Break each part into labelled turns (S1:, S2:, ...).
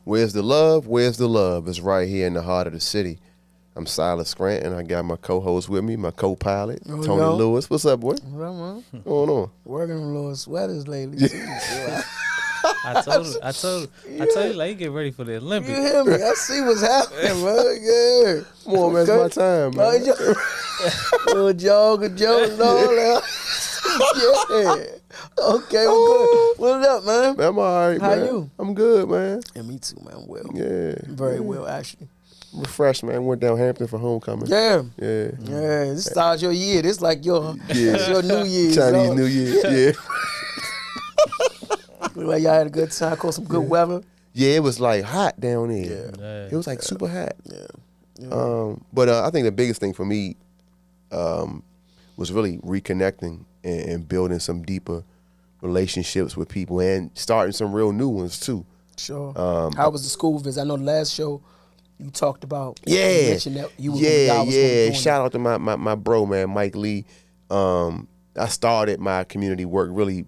S1: Where's the love? Where's the love? It's right here in the heart of the city. I'm Silas Grant, and I got my co-host with me, my co-pilot, Tony Lewis. What's up, boy?
S2: What up, man?
S1: What's going on?
S2: Working on little sweaters lately.
S3: I told you, like, you get ready for the Olympics.
S2: You hear me? I see what's happening, man. Yeah.
S1: Come on, man. It's my time, man.
S2: Little jog and all that. Yeah. Okay, well, good. What up, man?
S1: I'm all right, man.
S2: How you?
S1: I'm good, man.
S2: Yeah, me too, man. Well.
S1: Yeah.
S2: Very well, actually.
S1: Refreshed, man. Went down Hampton for homecoming.
S2: Yeah.
S1: Yeah.
S2: Yeah. This starts your year. This like your New Year's.
S1: Chinese New Year. Yeah.
S2: Look like y'all had a good time. Caught some good weather.
S1: Yeah, it was like hot down there.
S2: Yeah.
S1: It was like super hot.
S2: Yeah.
S1: But I think the biggest thing for me was really reconnecting and building some deeper relationships with people and starting some real new ones too.
S2: Sure. How was the school visit? I know the last show you talked about.
S1: Yeah.
S2: You mentioned that you were
S1: Shout out to my bro, man, Mike Lee. I started my community work really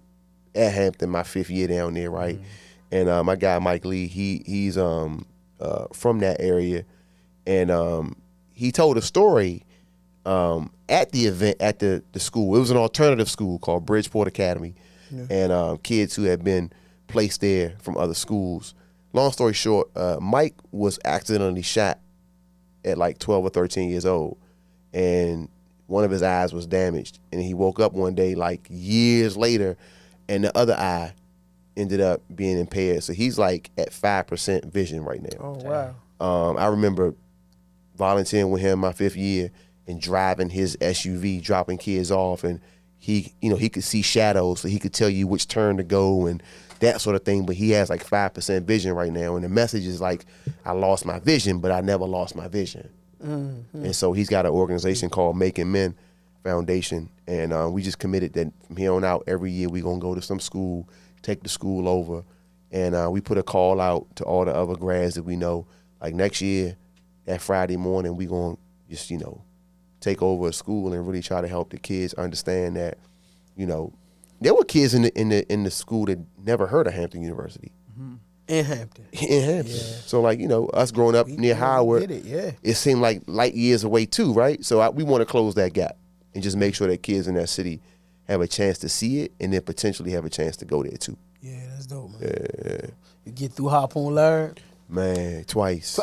S1: at Hampton, my 5th year down there, right? Mm-hmm. And my guy Mike Lee, he's from that area, and he told a story at the event at the school. It was an alternative school called Bridgeport Academy, and kids who had been placed there from other schools. Long story short, Mike was accidentally shot at like 12 or 13 years old, and one of his eyes was damaged, and he woke up one day like years later, and the other eye ended up being impaired. So he's like at 5% vision right now.
S2: Oh, wow.
S1: I remember volunteering with him my 5th year and driving his SUV, dropping kids off, and he could see shadows, so he could tell you which turn to go and that sort of thing. But he has like 5% vision right now, and the message is like, I lost my vision, but I never lost my vision. Mm-hmm. And so he's got an organization called Making Men Foundation, and we just committed that from here on out, every year we're going to go to some school, take the school over, and we put a call out to all the other grads that we know. Like next year, that Friday morning, we going to just, take over a school and really try to help the kids understand that, there were kids in the school that never heard of Hampton University.
S2: Mm-hmm. In Hampton.
S1: Yeah. So like, us growing up near Howard, it seemed like light years away too, right? So we want to close that gap and just make sure that kids in that city have a chance to see it and then potentially have a chance to go there too.
S2: Yeah, that's dope, man.
S1: Yeah.
S2: You get through Hop on Learn?
S1: Man, twice.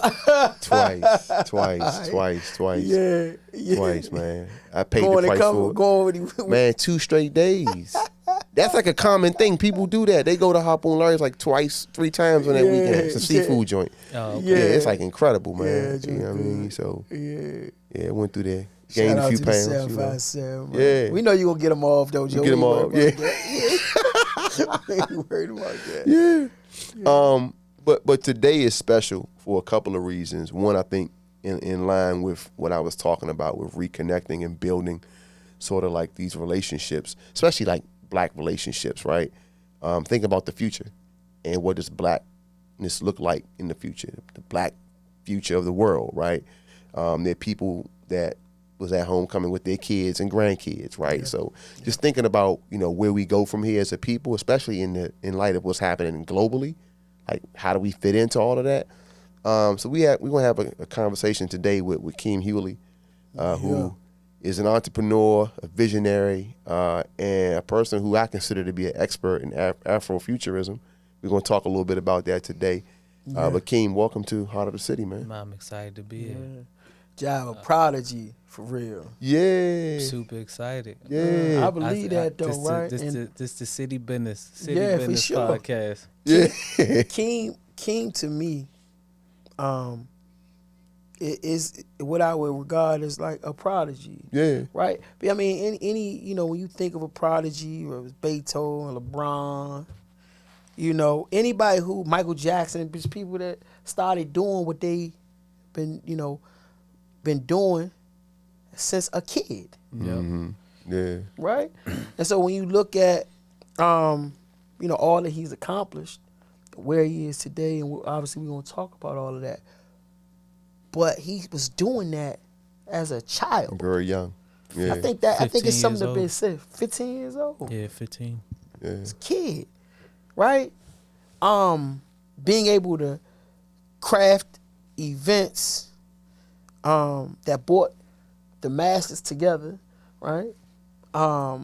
S1: Twice.
S2: Yeah.
S1: Twice, man. I paid the price for it. Man, 2 straight days. That's like a common thing. People do that. They go to Hop on Learns like 2-3 times on that weekend. It's a seafood joint.
S3: Oh, okay.
S1: Yeah, it's like incredible, man.
S2: Yeah,
S1: you know what I mean? So, I went through there. Gained
S2: Shout
S1: a few
S2: out to
S1: pounds.
S2: the 757, man.
S1: Yeah.
S2: We know you going to get them off, though, Joe.
S1: Get them off,
S2: I ain't worried about that.
S1: Yeah. But today is special for a couple of reasons. One, I think in line with what I was talking about with reconnecting and building sort of like these relationships, especially like Black relationships, right? Think about the future and what does Blackness look like in the future, the Black future of the world, right? There are people that was at homecoming with their kids and grandkids, right? Yeah. So just thinking about, where we go from here as a people, especially in light of what's happening globally, like how do we fit into all of that? So we're gonna have a conversation today with Keem Hughley, who is an entrepreneur, a visionary, and a person who I consider to be an expert in Afrofuturism. We're gonna talk a little bit about that today. But Keem, welcome to Heart of the City, man.
S3: I'm excited to be here.
S2: Job, a prodigy, for real.
S1: Yeah.
S3: Super excited.
S1: Yeah.
S2: I believe that, though, right?
S3: This the City Business
S2: for sure.
S3: podcast.
S1: Yeah.
S2: Keem to me, it is what I would regard as like a prodigy.
S1: Yeah.
S2: Right? But I mean, any when you think of a prodigy, or it was Beethoven, LeBron, anybody who, Michael Jackson, just people that started doing what they been doing since a kid.
S1: Mm-hmm. Yeah.
S2: Right? And so when you look at, all that he's accomplished, where he is today, and obviously we're going to talk about all of that, but he was doing that as a child.
S1: Very young. Yeah.
S2: I think it's something to be said. 15 years old.
S3: Yeah, 15.
S1: Yeah.
S2: It's a kid. Right? Being able to craft events that brought the masses together, right? I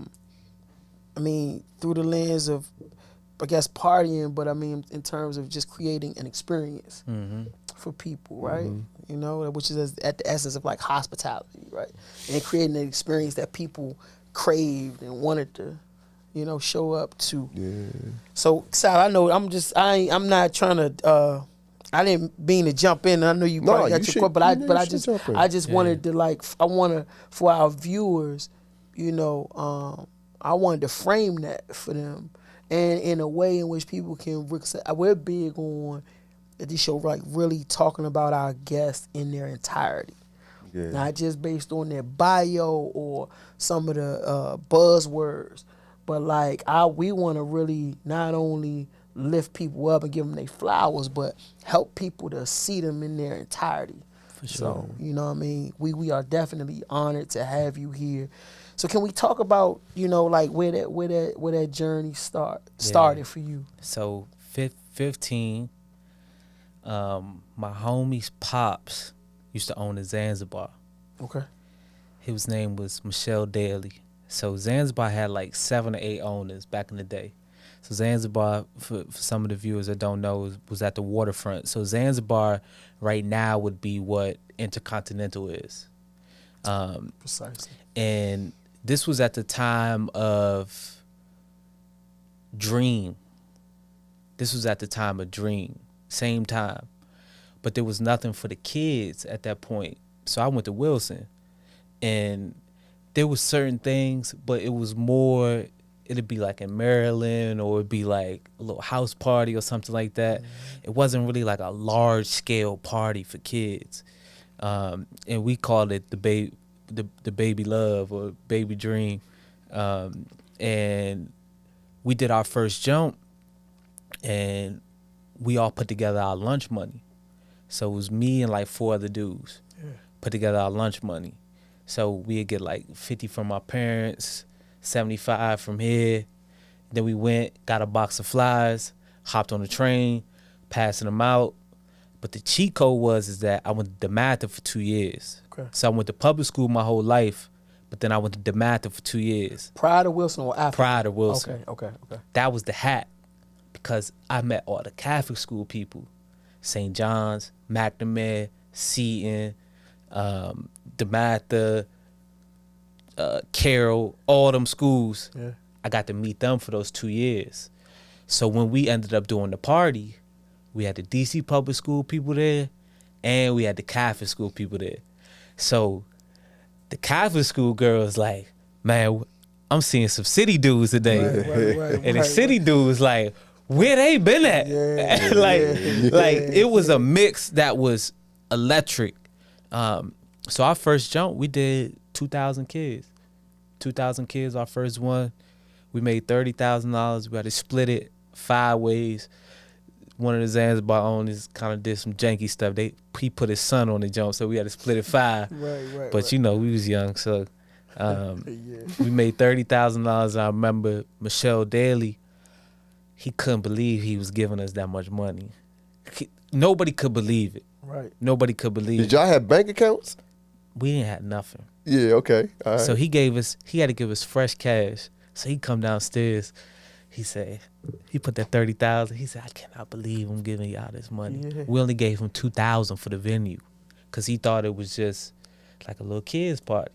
S2: mean, through the lens of, I guess, partying, but I mean, in terms of just creating an experience for people, right? You know, which is at the essence of like hospitality, right? And creating an experience that people craved and wanted to, you know, show up to.
S1: Yeah.
S2: So, Sal, I know I'm not trying to. I didn't mean to jump in. I know you probably got your question, but I just wanted to for our viewers, you know, I wanted to frame that for them, and in a way in which people can. We're big on at this show, like really talking about our guests in their entirety, not just based on their bio or some of the buzzwords, but like we want to really not only lift people up and give them their flowers, but help people to see them in their entirety. For sure. So, you know what I mean? We are definitely honored to have you here. So can we talk about, you know, like where that journey started for you?
S3: So 15, my homie's pops used to own a Zanzibar.
S2: Okay.
S3: His name was Michelle Daly. So Zanzibar had like 7 or 8 owners back in the day. So Zanzibar, for some of the viewers that don't know, was at the waterfront. So Zanzibar right now would be what Intercontinental is.
S2: Precisely.
S3: And this was at the time of Dream. This was at the time of Dream, same time. But there was nothing for the kids at that point. So I went to Wilson. And there was certain things, but it was more... It'd be like in Maryland, or it'd be like a little house party or something like that. It wasn't really like a large scale party for kids, and we called it the baby love or baby dream. And we did our first jump, and we all put together our lunch money. So it was me and like 4 other dudes put together our lunch money. So we'd get like 50 from our parents, 75 from here. Then we went, got a box of flies, hopped on the train, passing them out. But the cheat code is that I went to DeMatha for 2 years. Okay. So I went to public school my whole life, but then I went to DeMatha for 2 years.
S2: Prior to Wilson or after?
S3: Prior to Wilson.
S2: Okay.
S3: That was the hat, because I met all the Catholic school people. St. John's, McNamara, Seton, DeMatha, Carroll, all them schools. Yeah. I got to meet them for those 2 years. So when we ended up doing the party, we had the DC public school people there, and we had the Catholic school people there. So the Catholic school girls like, man, I'm seeing some city dudes today. Right, and the city dudes like, where they been at? Yeah, it was a mix that was electric. So our first jump, we did 2,000 kids. 2,000 kids, our first one. We made $30,000. We had to split it 5 ways. One of the Zanzibar owners kind of did some janky stuff. He put his son on the jump, so we had to split it 5. But you know, we was young, so we made $30,000. I remember Michelle Daly, he couldn't believe he was giving us that much money. Nobody could believe it. Right. Nobody could believe it.
S1: Did y'all have bank accounts?
S3: We didn't have nothing.
S1: Yeah, okay. All right.
S3: So he had to give us fresh cash. So he come downstairs. He said, he put that $30,000. He said, I cannot believe I'm giving y'all this money. Yeah. We only gave him $2,000 for the venue, because he thought it was just like a little kids party.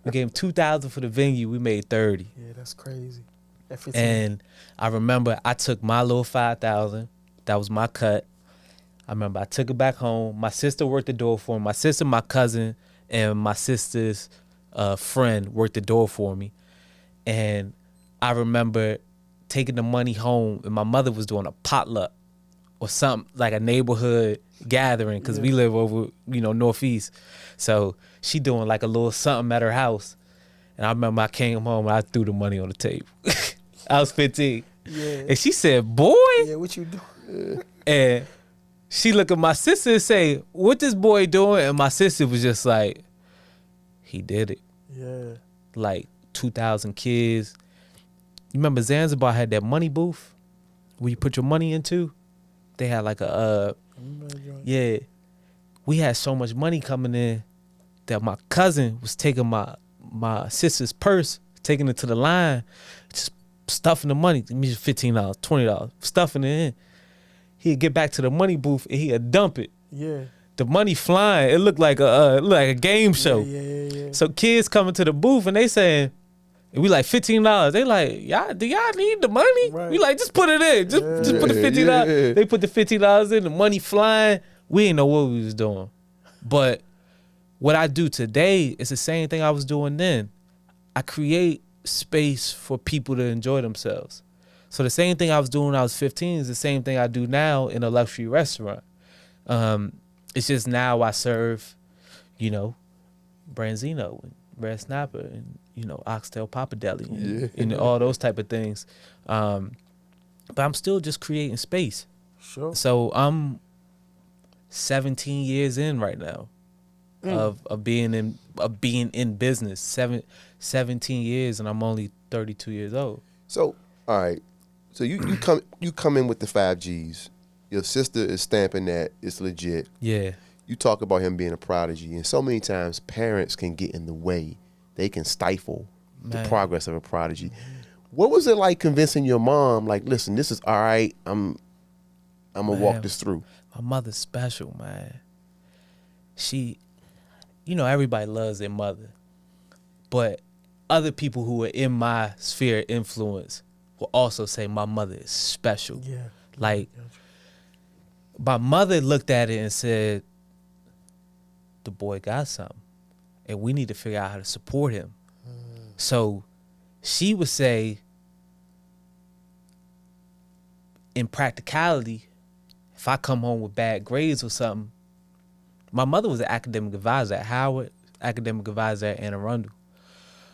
S3: We gave him $2,000 for the venue. We made $30,000.
S2: Yeah, that's crazy.
S3: And I remember I took my little $5,000. That was my cut. I remember I took it back home. My sister worked the door for me. My sister, my cousin, and my sister's friend worked the door for me. And I remember taking the money home, and my mother was doing a potluck or something, like a neighborhood gathering, because we live over, Northeast. So she doing like a little something at her house. And I remember I came home and I threw the money on the table. I was 15. Yeah. And she said, boy.
S2: Yeah, what you doing?
S3: And she looked at my sister and say, what this boy doing? And my sister was just like, he did it. Yeah. Like 2,000 kids. You remember Zanzibar had that money booth where you put your money into? They had like a yeah. We had so much money coming in that my cousin was taking my sister's purse, taking it to the line, just stuffing the money. Give me $15, $20, stuffing it in. He'd get back to the money booth and he'd dump it.
S2: Yeah.
S3: The money flying. It looked like a game show.
S2: Yeah.
S3: So kids coming to the booth and they saying, and we like $15. They like, do y'all need the money?
S2: Right.
S3: We like, just put it in. Just put the $15.
S1: Yeah.
S3: They put the $15 in, the money flying. We didn't know what we was doing. But what I do today is the same thing I was doing then. I create space for people to enjoy themselves. So the same thing I was doing when I was 15 is the same thing I do now in a luxury restaurant. It's just now I serve, Branzino and Red Snapper and, Oxtail Pappardelle and all those type of things. But I'm still just creating space.
S2: Sure.
S3: So I'm 17 years in right now of being in business. 17 years, and I'm only 32 years old.
S1: So, all right. So you come in with the 5Gs. Your sister is stamping that it's legit.
S3: Yeah.
S1: You talk about him being a prodigy, and so many times parents can get in the way. They can stifle the progress of a prodigy. What was it like convincing your mom, like, listen, this is all right, I'm gonna walk this through?
S3: My mother's special, man. She, everybody loves their mother, but other people who are in my sphere of influence will also say my mother is special.
S2: Yeah.
S3: Like, my mother looked at it and said, the boy got something, and we need to figure out how to support him. So she would say, in practicality, if I come home with bad grades or something, my mother was an academic advisor at Howard, academic advisor at Anne Arundel.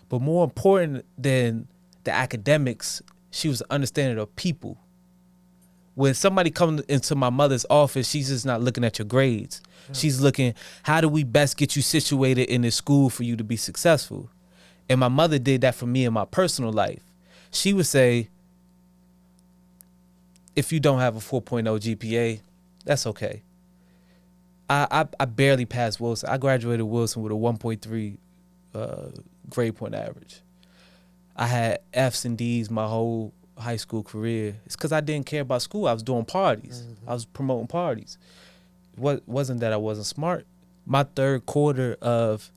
S3: But more important than the academics, she was an understanding of people. When somebody comes into my mother's office, she's just not looking at your grades. Yeah. She's looking, how do we best get you situated in this school for you to be successful? And my mother did that for me in my personal life. She would say, if you don't have a 4.0 GPA, that's okay. I barely passed Wilson. I graduated Wilson with a 1.3 grade point average. I had F's and D's my whole high school career. It's because I didn't care about school. I was doing parties. I was promoting parties. It wasn't that I wasn't smart. My third quarter of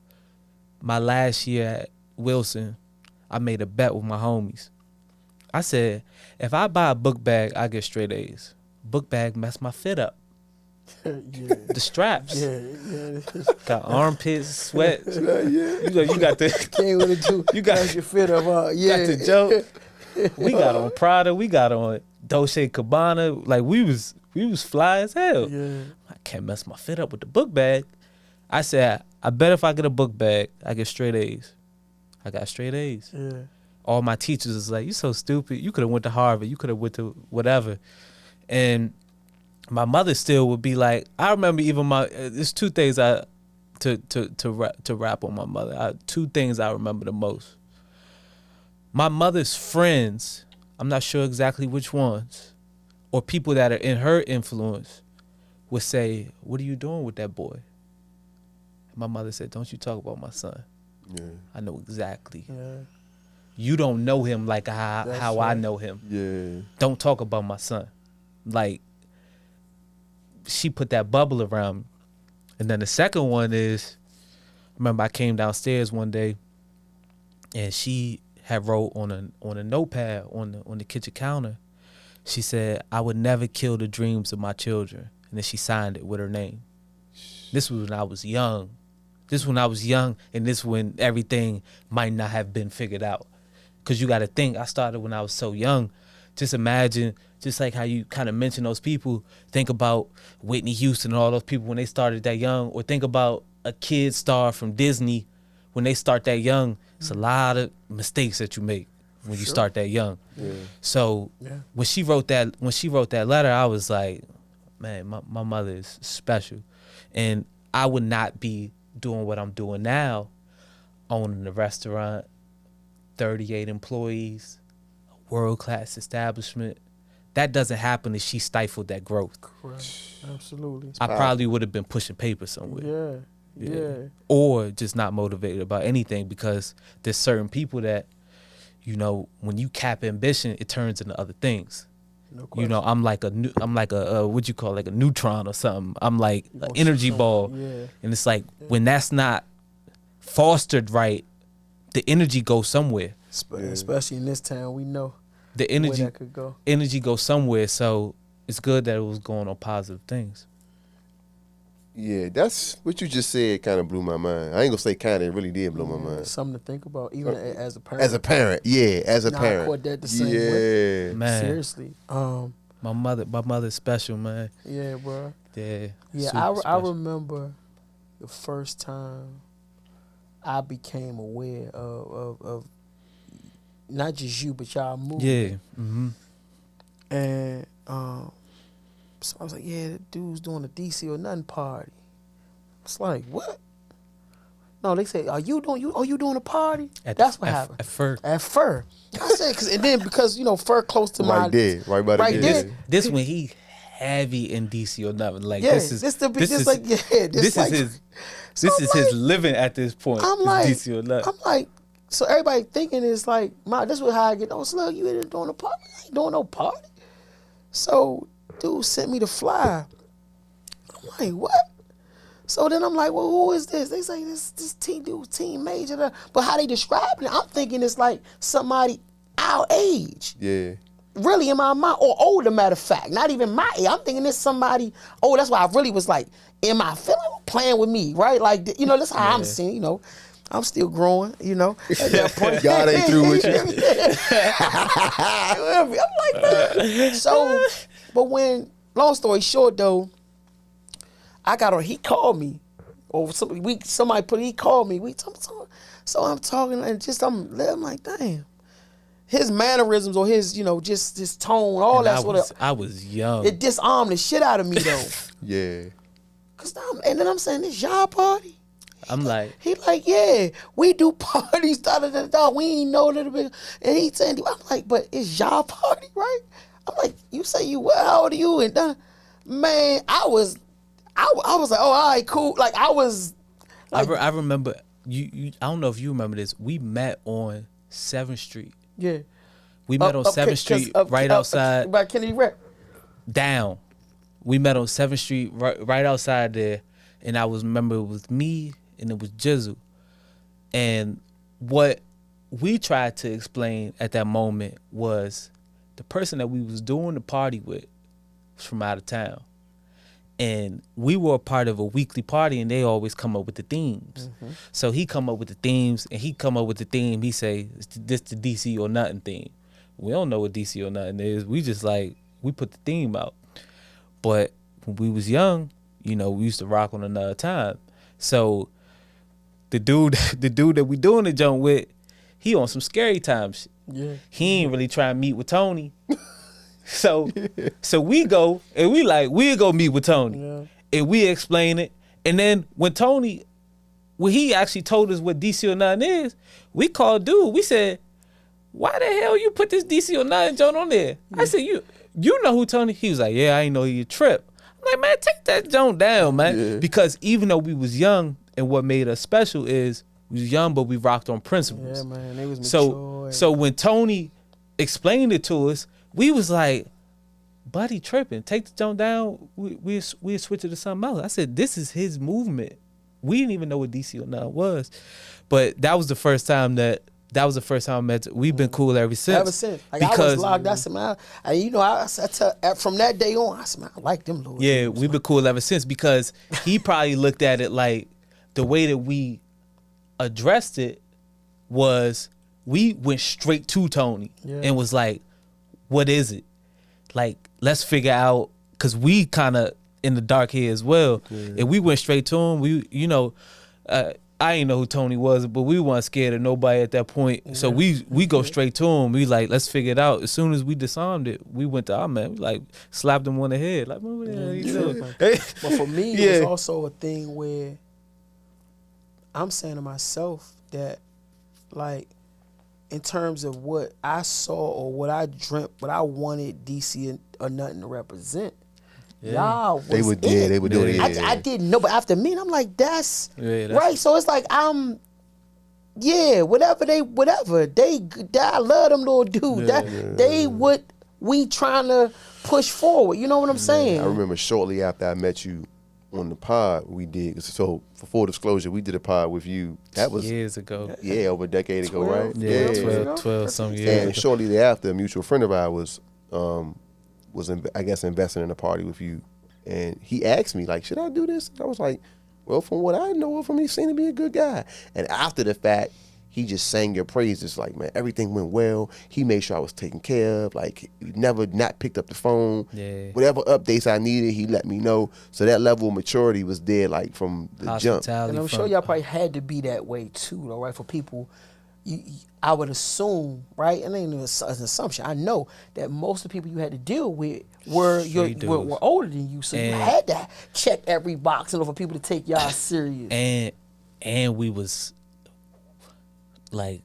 S3: my last year at Wilson, I made a bet with my homies. I said, if I buy a book bag, I get straight A's. Book bag messed my fit up. The straps. Got armpits, sweat. You got the.
S2: Came with it too.
S3: You got
S2: your fit up.
S3: Got the joke. We got on Prada. We got on Dolce & Gabbana. Like we was fly as hell.
S2: Yeah.
S3: I can't mess my fit up with the book bag. I said, I bet if I get a book bag, I get straight A's. I got straight A's.
S2: Yeah.
S3: All my teachers was like, you so stupid. You could have went to Harvard. You could have went to whatever. And my mother still would be like, I remember even there's two things to rap on my mother. Two things I remember the most. My mother's friends, I'm not sure exactly which ones, or people that are in her influence would say, what are you doing with that boy? And my mother said, don't you talk about my son.
S1: Yeah.
S3: I know exactly.
S2: Yeah.
S3: You don't know him like how
S2: right.
S3: I know him.
S1: Yeah.
S3: Don't talk about my son. Like, she put that bubble around me. And then the second one is, remember I came downstairs one day and she had wrote on a notepad on the kitchen counter. She said, I would never kill the dreams of my children. And then she signed it with her name. This was when I was young. And this when everything might not have been figured out. Because you got to think, I started when I was so young. Just imagine, just like how you kind of mention those people, think about Whitney Houston and all those people when they started that young, or think about a kid star from Disney when they start that young. It's a lot of mistakes that you make when you start that young.
S1: Yeah.
S3: So when she wrote that letter, I was like, man, my mother is special. And I would not be doing what I'm doing now, owning a restaurant, 38 employees, a world-class establishment, that doesn't happen if she stifled that growth.
S2: Correct. Absolutely.
S3: I probably would have been pushing paper somewhere.
S2: Yeah.
S3: Or just not motivated about anything, because there's certain people that, you know, when you cap ambition, it turns into other things.
S2: No question.
S3: You know, I'm like a what you call, like a neutron or something. I'm like an energy ball.
S2: Yeah.
S3: And it's like when that's not fostered right, the energy goes somewhere.
S2: Especially in this town, we know
S3: The
S2: where
S3: energy
S2: that could go.
S3: energy goes somewhere. So it's good that it was going on positive things.
S1: Yeah, that's what you just said. Kind of blew my mind. I ain't gonna say kind of. It really did blow my mind.
S2: Something to think about, even as a parent.
S1: As a parent, yeah. As a
S2: Nah,
S1: parent,
S2: I caught that the same way.
S1: yeah.
S3: Man,
S2: Seriously.
S3: my mother's special, man.
S2: Yeah, bro.
S3: Yeah.
S2: Yeah,
S3: super
S2: I
S3: special.
S2: remember the first time I became aware of not just you, but y'all movement.
S3: Yeah. Mm-hmm.
S2: And so I was like, yeah, that dude's doing a DC or nothing party. It's like, what? No, they say, are you doing a party? That's what happened.
S3: At first.
S2: At Fur. I said, because you know, Fur close to my
S1: Right there, right by the
S2: right
S1: gate.
S2: there.
S3: This when he heavy in DC or nothing. Like
S2: Yeah,
S3: this is
S2: this
S3: like this
S2: like,
S3: is his
S2: So
S3: this
S2: I'm
S3: is
S2: like-
S3: his living at this point.
S2: I'm
S3: is
S2: like,
S3: DC or nothing.
S2: I'm like, so everybody thinking it's like, this is how I get on. So look, you ain't doing a party. I ain't doing no party. So dude sent me the flyer. I'm like, what? So then I'm like, well, who is this? They say this team major. But how they describing it, I'm thinking it's like somebody our age.
S1: Yeah,
S2: Really in my mind, or older, matter of fact, not even my age. I'm thinking it's somebody. Oh, that's why I really was like, am I feeling playing with me, right? Like, you know, that's how I'm seeing. You know, I'm still growing. You know, at that point,
S1: God ain't through with you.
S2: I'm like, man. So, but when, long story short, though, I got on. He called me, or he called me. So I'm talking, and just I'm like, damn. His mannerisms or his, you know, just his tone, all
S3: And
S2: that sort of.
S3: I was young.
S2: It disarmed the shit out of me though.
S1: yeah.
S2: And then I'm saying, this y'all party?
S3: I'm like,
S2: He like, yeah, we do parties, we ain't know a little bit. And he saying, I'm like, but it's y'all party, right? I'm like, you say you what? How old are you? And man, I was like, oh, all right, cool. Like I was. Like,
S3: I remember you. I don't know if you remember this. We met on 7th Street.
S2: yeah.
S3: We met on 7th Street, right outside.
S2: By Kennedy Rep.
S3: Down. We met on 7th Street, right outside there, and I remember it was me and it was Jizzle. And what we tried to explain at that moment was the person that we was doing the party with was from out of town. And we were a part of a weekly party, and they always come up with the themes.
S2: Mm-hmm.
S3: So he come up with the themes, and he come up with the theme. He say, this the DC or nothing theme. We don't know what DC or nothing is. We just like, we put the theme out. But when we was young, you know, we used to rock on another time. So the dude that we doing the joint with, he on some scary time shit.
S2: Yeah.
S3: He ain't really trying to meet with Tony. So we go and we'll go meet with Tony.
S2: Yeah.
S3: And we explain it. And then when he actually told us what DC or nothing is, we called dude. We said, why the hell you put this DC or nothing joint on there? I said, you know who Tony? He was like, yeah, I ain't know he a trip. I'm like, man, take that joint down, man.
S1: Yeah.
S3: Because even though we was young, and what made us special is we was young, but we rocked on principles.
S2: Yeah, man. They was mature.
S3: So when Tony explained it to us, we was like, buddy tripping. Take the joint down. We switch it to something else. I said, this is his movement. We didn't even know what DC or nothing was. But that was the first time I met. We've been cool ever since.
S2: Ever since. Like, I was locked. I said, man, you know, I from that day on, I said, man, I like them little
S3: Yeah,
S2: dudes,
S3: we've been cool ever since because he probably looked at it like the way that we addressed it was we went straight to Tony and was like, what is it? Like, let's figure out, because we kind of in the dark here as well. Yeah. And we went straight to him. We, you know, I didn't know who Tony was, but we weren't scared of nobody at that point. Yeah. So we go straight to him. We like, let's figure it out. As soon as we disarmed it, we went to our man. We like slapped him on the head. Like, what the hell you doing?
S2: But for me, it was also a thing where I'm saying to myself that, like, in terms of what I saw or what I dreamt, what I wanted DC or nothing to represent. Y'all was
S1: They were dead. They were doing it.
S2: I didn't know, but after me, I'm like, that's
S3: that's
S2: right. So it's like whatever. I love them little dudes. They what we trying to push forward. You know what I'm saying?
S1: I remember shortly after I met you on the pod we did. So for full disclosure, we did a pod with you. That was
S3: years ago.
S1: Yeah, over a decade ago, right?
S3: Yeah, 12 some years.
S1: And
S3: ago.
S1: shortly thereafter, a mutual friend of ours I guess investing in a party with you, and he asked me like, should I do this? And I was like, well, from what I know of him, he seemed to be a good guy. And after the fact, he just sang your praises. Like, man, everything went well. He made sure I was taken care of. Like, he never not picked up the phone.
S3: Yeah.
S1: Whatever updates I needed, he let me know. So that level of maturity was there, like, from the jump.
S2: And I'm sure y'all probably had to be that way too, though, right? For people, I would assume, right? And it ain't an assumption. I know that most of the people you had to deal with were older than you, so you had to check every box in order for people to take y'all serious.
S3: And we was like,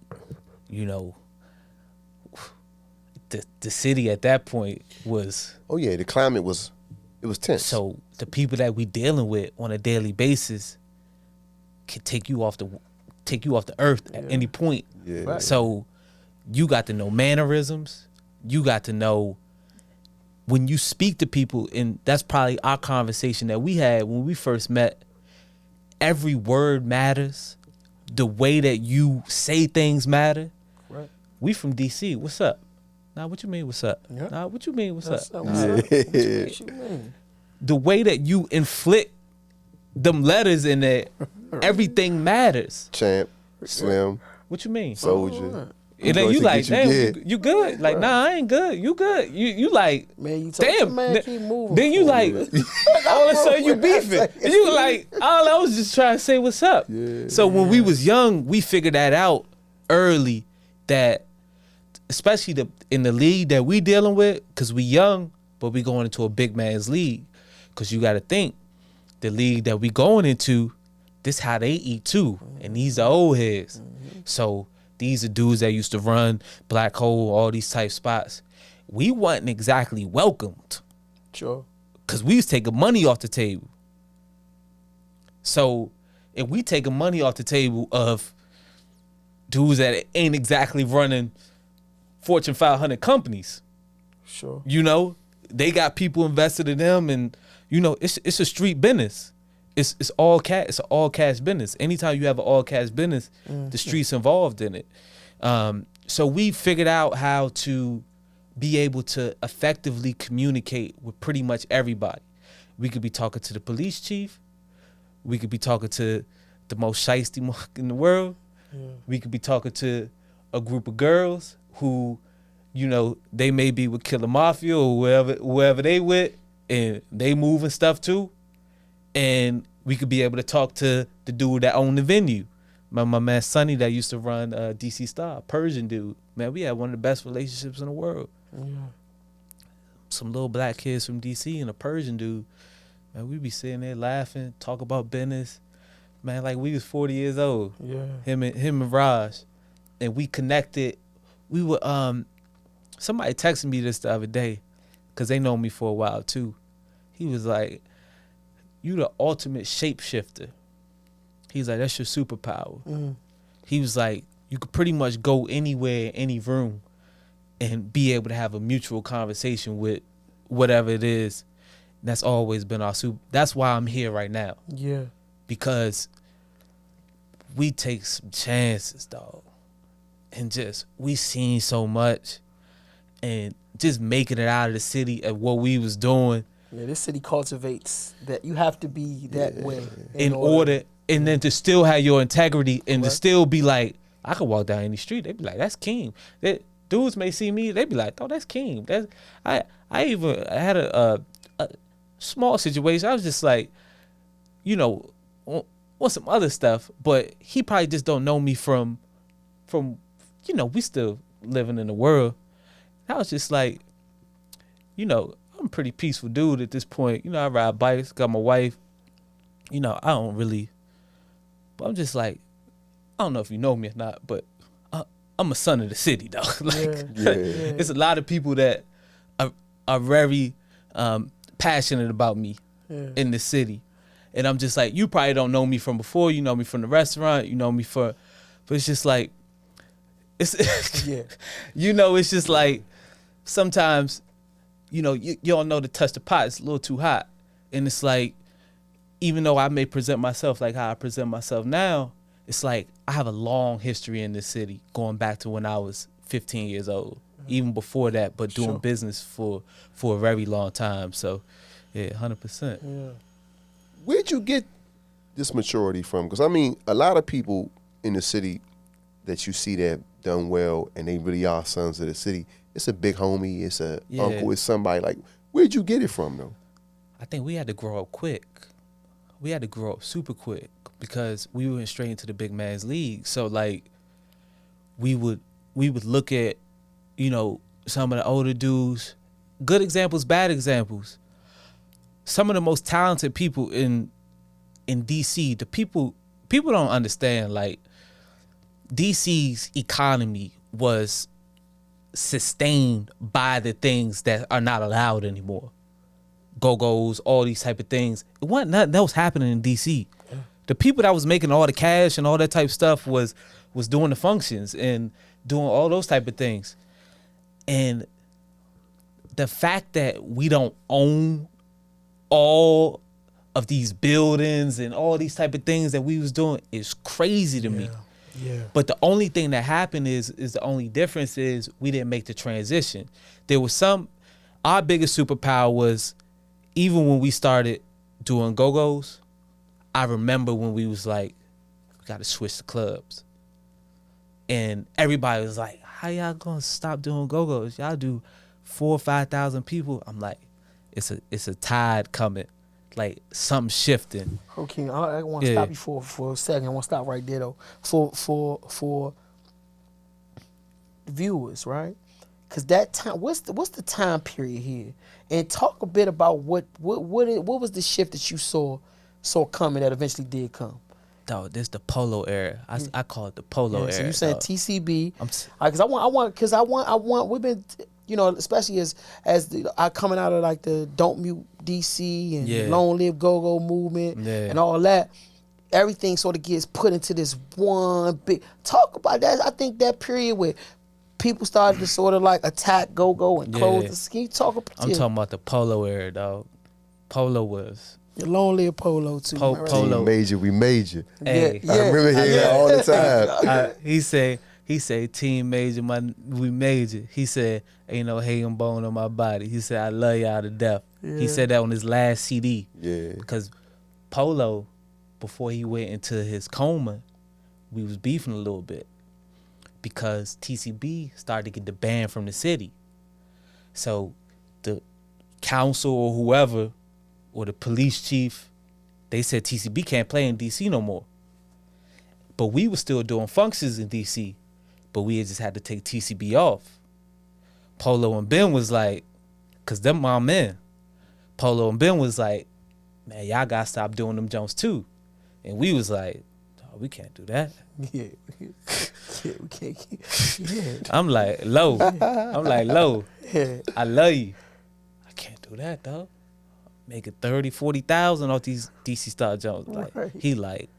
S3: you know, the city at that point was.
S1: Oh yeah, the climate was tense.
S3: So the people that we dealing with on a daily basis can take you off the earth at any point.
S1: Yeah.
S2: Right.
S3: So you got to know mannerisms. You got to know when you speak to people, and that's probably our conversation that we had when we first met. Every word matters. The way that you say things matter.
S2: Right.
S3: We from DC. What's up? Nah, what you mean what's up?
S2: Yeah.
S3: Nah, what you mean what's up?
S2: What you mean?
S3: The way that you inflict them letters in there, everything matters.
S1: Champ, Slim,
S3: What you mean?
S1: Soldier.
S3: And then you like, damn,
S1: good.
S3: you good? Like, nah, I ain't good. You good? You like,
S2: Man, you
S3: damn.
S2: man, keep moving.
S3: Then you like, all of a sudden you beefing. And you like, all I was just trying to say what's up.
S1: Yeah.
S3: So when we was young, we figured that out early, that especially in the league that we dealing with, because we young, but we going into a big man's league. Because you got to think, the league that we going into, this how they eat too. And these are old heads. So these are dudes that used to run Black Hole, all these type spots. We wasn't exactly welcomed.
S2: Sure.
S3: Because we was taking money off the table. So if we taking money off the table of dudes that ain't exactly running Fortune 500 companies,
S2: Sure.
S3: you know, they got people invested in them, and you know, it's a street business. It's all cash. It's an all cash business. Anytime you have an all cash business, the streets involved in it. So we figured out how to be able to effectively communicate with pretty much everybody. We could be talking to the police chief. We could be talking to the most shiesty mark in the world. We could be talking to a group of girls who, you know, they may be with Killer Mafia or wherever they with, and they moving stuff too. And we could be able to talk to the dude that owned the venue. My man Sonny that used to run DC Star, Persian dude. Man, we had one of the best relationships in the world. Some little black kids from DC and a Persian dude. Man, we be sitting there laughing, talk about business. Man, like we was 40 years old.
S2: Yeah.
S3: Him and Raj. And we connected. We were somebody texted me this the other day, because they know me for a while too. He was like, you the ultimate shapeshifter. He's like, that's your superpower. He was like, you could pretty much go anywhere, any room, and be able to have a mutual conversation with whatever it is. That's always been our super. That's why I'm here right now.
S2: Yeah.
S3: Because we take some chances, dog. And just, we seen so much. And just making it out of the city at what we was doing.
S2: Yeah, this city cultivates that. You have to be that way
S3: in order, and then to still have your integrity, and to still be like, I could walk down any street, they be like, that's Keem. Dudes may see me, they be like, oh, that's Keem. I even had a small situation. I was just like, you know, on some other stuff, but he probably just don't know me from you know, we still living in the world. I was just like, you know, I'm a pretty peaceful dude at this point. You know, I ride bikes, got my wife. You know, I don't really, but I'm just like, I don't know if you know me or not, but I'm a son of the city, though.
S1: Yeah.
S3: It's a lot of people that are very passionate about me in the city. And I'm just like, you probably don't know me from before. You know me from the restaurant. You know me but it's just like, it's it's just like sometimes, you don't know to touch the pot. It's a little too hot. And it's like, even though I may present myself like how I present myself now, it's like I have a long history in this city going back to when I was 15 years old, even before that, but doing business for a very long time. So, yeah, 100%.
S2: Yeah.
S1: Where'd you get this maturity from? Because, I mean, a lot of people in the city that you see that have done well and they really are sons of the city, it's a big homie, it's a uncle, it's somebody. Like, where'd you get it from, though?
S3: I think we had to grow up quick. We had to grow up super quick because we went straight into the big man's league. So, like, we would look at, some of the older dudes, good examples, bad examples. Some of the most talented people in DC, the people don't understand, like, DC's economy was sustained by the things that are not allowed anymore. Go-go's, all these type of things. It wasn't nothing else happening in DC. Yeah. The people that was making all the cash and all that type of stuff was doing the functions and doing all those type of things. And the fact that we don't own all of these buildings and all these type of things that we was doing is crazy to me.
S2: Yeah.
S3: But the only thing that happened is the only difference is we didn't make the transition. There was our biggest superpower was, even when we started doing go-go's, I remember when we was like, we got to switch the clubs. And everybody was like, how y'all going to stop doing go-go's? Y'all do 4,000 or 5,000 people. I'm like, it's a tide coming, like something shifting.
S2: Okay, I want to stop you for a second. I want to stop right there though. For the viewers, right? Because that time, what's the time period here? And talk a bit about what was the shift that you saw coming that eventually did come.
S3: Dog, this the polo era. I call it the polo era.
S2: So you saying
S3: dog.
S2: TCB? Because I want. We've been, especially as I coming out of like the Don't Mute DC and Long Live Go-Go movement and all that. Everything sort of gets put into this one big. Talk about that. I think that period where people started to sort of like attack Go-Go and close the ski. Talking
S3: about the polo era, dog. Polo was.
S2: Long Live Polo too.
S3: Polo.
S1: We major.
S3: Hey.
S1: I remember hearing that all the time.
S3: He said, Team Major, we major. He said, ain't no hate and bone on my body. He said, I love y'all to death. Yeah. He said that on his last CD.
S1: Yeah.
S3: Because Polo, before he went into his coma, we was beefing a little bit. Because TCB started to get the ban from the city. So the council or whoever, or the police chief, they said TCB can't play in DC no more. But we were still doing functions in DC, but we just had to take TCB off. Polo and Ben was like, cause them my men. Polo and Ben was like, man, y'all gotta stop doing them jumps too. And we was like, oh, we can't do that.
S2: Yeah, we can't. Yeah.
S3: I'm like, low. Yeah. I love you. I can't do that, though. Making 30,000, 40,000 off these DC Star jumps. Like, right. He like,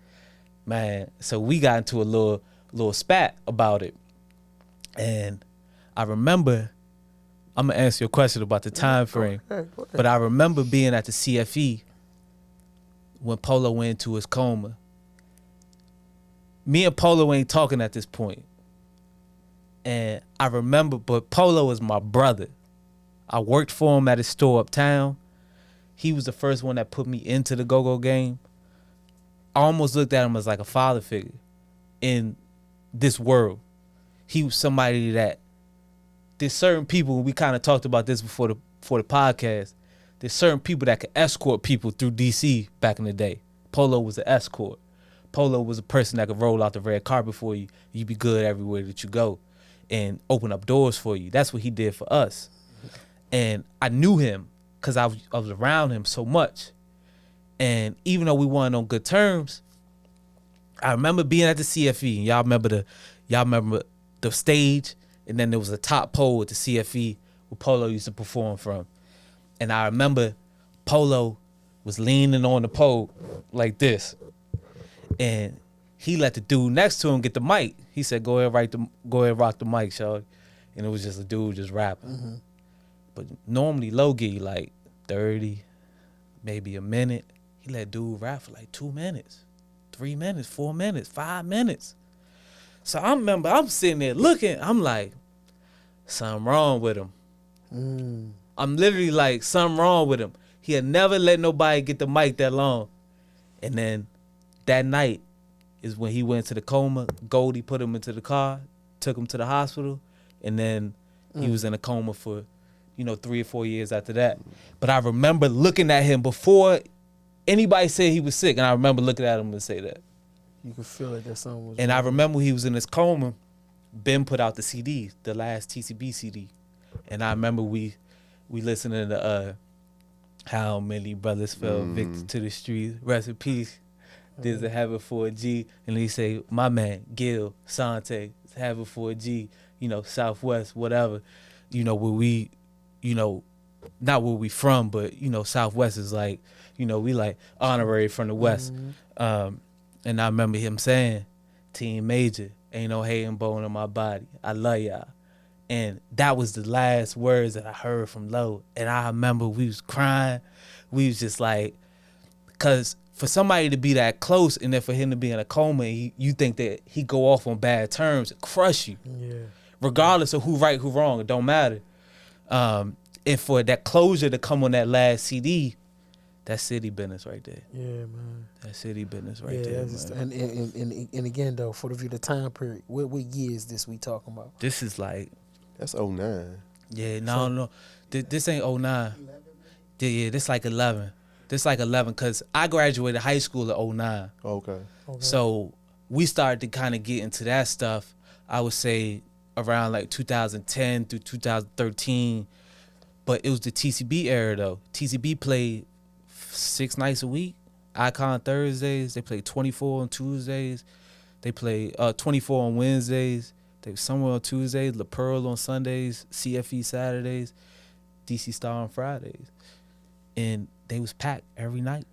S3: man. So we got into a little spat about it. And I remember, I'm gonna answer your question about the time frame. But I remember being at the CFE when Polo went into his coma. Me and Polo ain't talking at this point. And I remember, but Polo is my brother. I worked for him at his store uptown. He was the first one that put me into the go-go game. I almost looked at him as like a father figure in this world. He was somebody that, there's certain people, we kind of talked about this before the podcast, there's certain people that could escort people through DC back in the day. Polo was an escort. Polo was a person that could roll out the red carpet for you. You be good everywhere that you go and open up doors for you. That's what he did for us. And I knew him because I was around him so much. And even though we weren't on good terms, I remember being at the CFE. And y'all remember the stage, and then there was a top pole at the CFE where Polo used to perform from. And I remember Polo was leaning on the pole like this, and he let the dude next to him get the mic. He said, "Go ahead, rock the mic, Shawty." And it was just a dude just rapping.
S2: Mm-hmm.
S3: But normally Low give you like 30, maybe a minute. He let dude rap for like 2 minutes, 3 minutes, 4 minutes, 5 minutes. So I remember I'm sitting there looking, I'm like, something wrong with him. I'm literally like, something wrong with him. He had never let nobody get the mic that long. And then that night is when he went to the coma. Goldie put him into the car, took him to the hospital, and then he was in a coma for, 3 or 4 years after that. But I remember looking at him before anybody said he was sick, and I remember looking at him and say that.
S2: You could feel it that something was
S3: And
S2: wrong.
S3: I remember he was in his coma. Ben put out the CD, the last TCB CD. And I remember we listening to How Many Brothers Fell Victim to the Streets, Rest in Peace, There's a Heaven for a G. And he say, my man, Gil, Sante, Heaven for a G, Southwest, whatever. Where we, not where we from, but, Southwest is like, we like honorary from the West. And I remember him saying, Team Major, ain't no hating bone in my body. I love y'all. And that was the last words that I heard from Low. And I remember we was crying. We was just like, because for somebody to be that close and then for him to be in a coma, you think that he go off on bad terms and crush you.
S2: Yeah.
S3: Regardless of who right, who wrong, it don't matter. And for that closure to come on that last CD, that's city business right there.
S2: Yeah, man.
S3: That's city business right
S2: Yeah,
S3: there,
S2: that's
S3: man.
S2: just, and again though, for the time period, what year is this we talking about?
S3: This is like,
S1: That's 09.
S3: yeah, no. This ain't 09. Yeah, this like 11. This like 11 because I graduated high school at 09.
S1: Okay.
S3: So we started to kind of get into that stuff, I would say, around like 2010 through 2013. But it was the TCB era, though. TCB played 6 nights a week. Icon Thursdays. They played 24 on Tuesdays. They played 24 on Wednesdays. They were somewhere on Tuesdays. La Pearl on Sundays. CFE Saturdays. DC Star on Fridays. And they was packed every night.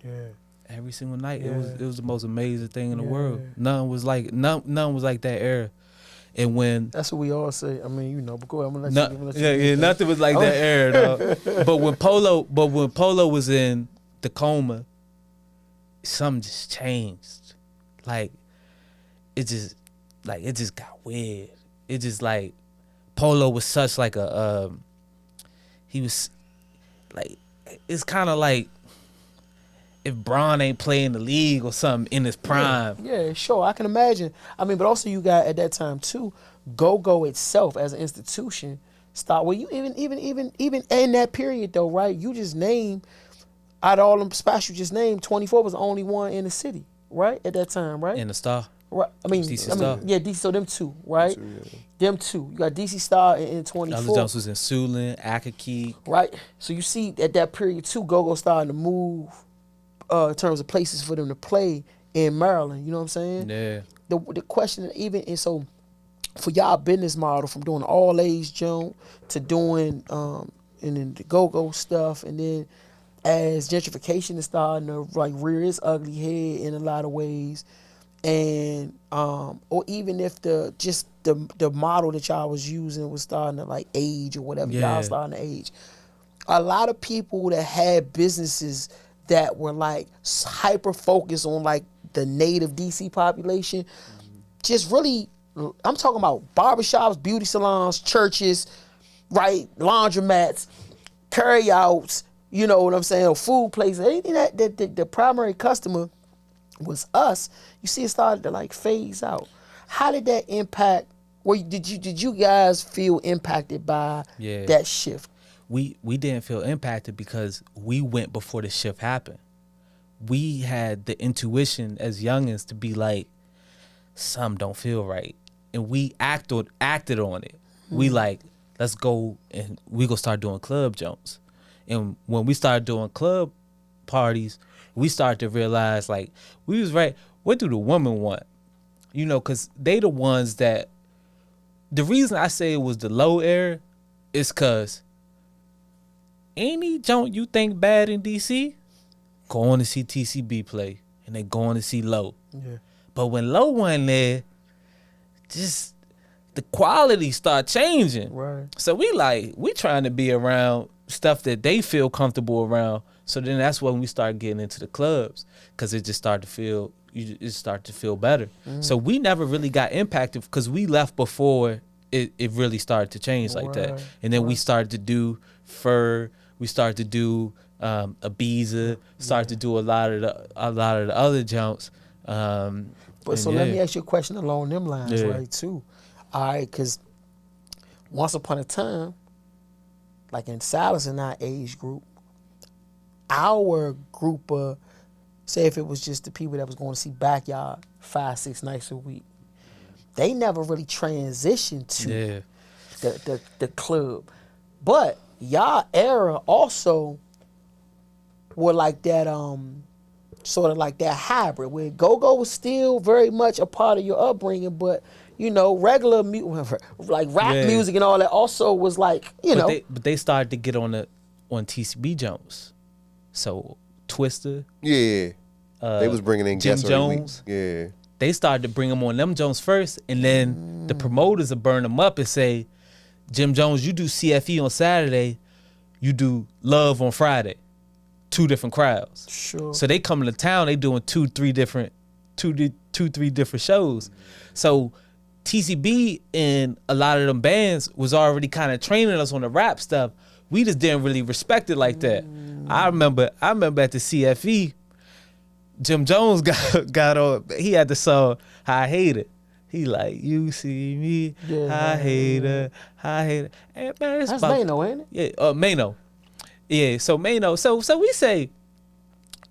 S2: Yeah.
S3: Every single night.
S2: Yeah.
S3: It was the most amazing thing in the
S2: Yeah.
S3: world. None was like that era. And when
S2: That's what we all say. I mean, but go ahead. I'm gonna let you.
S3: nothing was like that era, though. But when Polo was in the coma, something just changed. Like it just got weird. It just like Polo was such like a he was like, it's kind of like if Bron ain't playing the league or something in his prime.
S2: Yeah, sure. I can imagine. I mean, but also you got at that time too, Go-Go itself as an institution start. Well, you even in that period though, right? You just named out of all them spots you just named, 24 was the only one in the city, right? At that time, right?
S3: In the Star.
S2: Right.
S3: DC Star.
S2: Yeah, DC. So them two, right? Them two. You got DC Star and 24.
S3: Other Jones was in Sulin, Akaki.
S2: Right. So you see at that period too, Go-Go starting to move in terms of places for them to play in Maryland. You know what I'm saying?
S3: Yeah.
S2: The question even and so for y'all business model from doing all age jump to doing and then the Go-Go stuff, and then as gentrification is starting to like rear its ugly head in a lot of ways, and or even if the model that y'all was using was starting to like age or whatever, y'all starting to age. A lot of people that had businesses that were like hyper focused on like the native DC population, just really, I'm talking about barbershops, beauty salons, churches, right, laundromats, carryouts, you know what I'm saying, food places, anything that the primary customer was us. You see, it started to like phase out. How did that impact? Did you guys feel impacted by that shift?
S3: We didn't feel impacted because we went before the shift happened. We had the intuition as youngins to be like, something don't feel right, and we acted on it. We like, let's go and we gonna start doing club jumps. And when we started doing club parties, we started to realize like we was right. What do the women want? Because they the ones that the reason I say it was the low era is cause any joint you think bad in DC, going to see TCB play and they going to see Low.
S2: Yeah.
S3: But when Low went there, just the quality start changing.
S2: Right.
S3: So we trying to be around stuff that they feel comfortable around. So then that's when we start getting into the clubs, because it just started to feel better. So we never really got impacted because we left before it really started to change like that. And then we started to do Fur, we started to do Ibiza, started to do a lot of the other jumps.
S2: But so let me ask you a question along them lines, right, too. All right, because once upon a time, like in Silas and our age group, our group of, say if it was just the people that was going to see Backyard 5-6 nights a week, they never really transitioned to the club. But y'all era also were like that, sort of like that hybrid, where go-go was still very much a part of your upbringing, but you know, regular like rap music and all that also was like,
S3: But they started to get on TCB jumps. So Twister,
S1: they was bringing in
S3: Jim
S1: guests
S3: Jones.
S1: every week.
S3: They started to bring them on them Jones first, and then the promoters will burn them up and say, Jim Jones, you do CFE on Saturday, you do Love on Friday. 2 different crowds.
S2: Sure.
S3: So they coming to town, they doing 2-3 different shows. So TCB and a lot of them bands was already kind of training us on the rap stuff. We just didn't really respect it like that. I remember at the CFE, Jim Jones got on. He had the song "I Hate It." He like, you see me, I hate it, I hate it. Hey, man,
S2: that's Mano, ain't it?
S3: Yeah, Mano. Yeah, so Mano. So we say,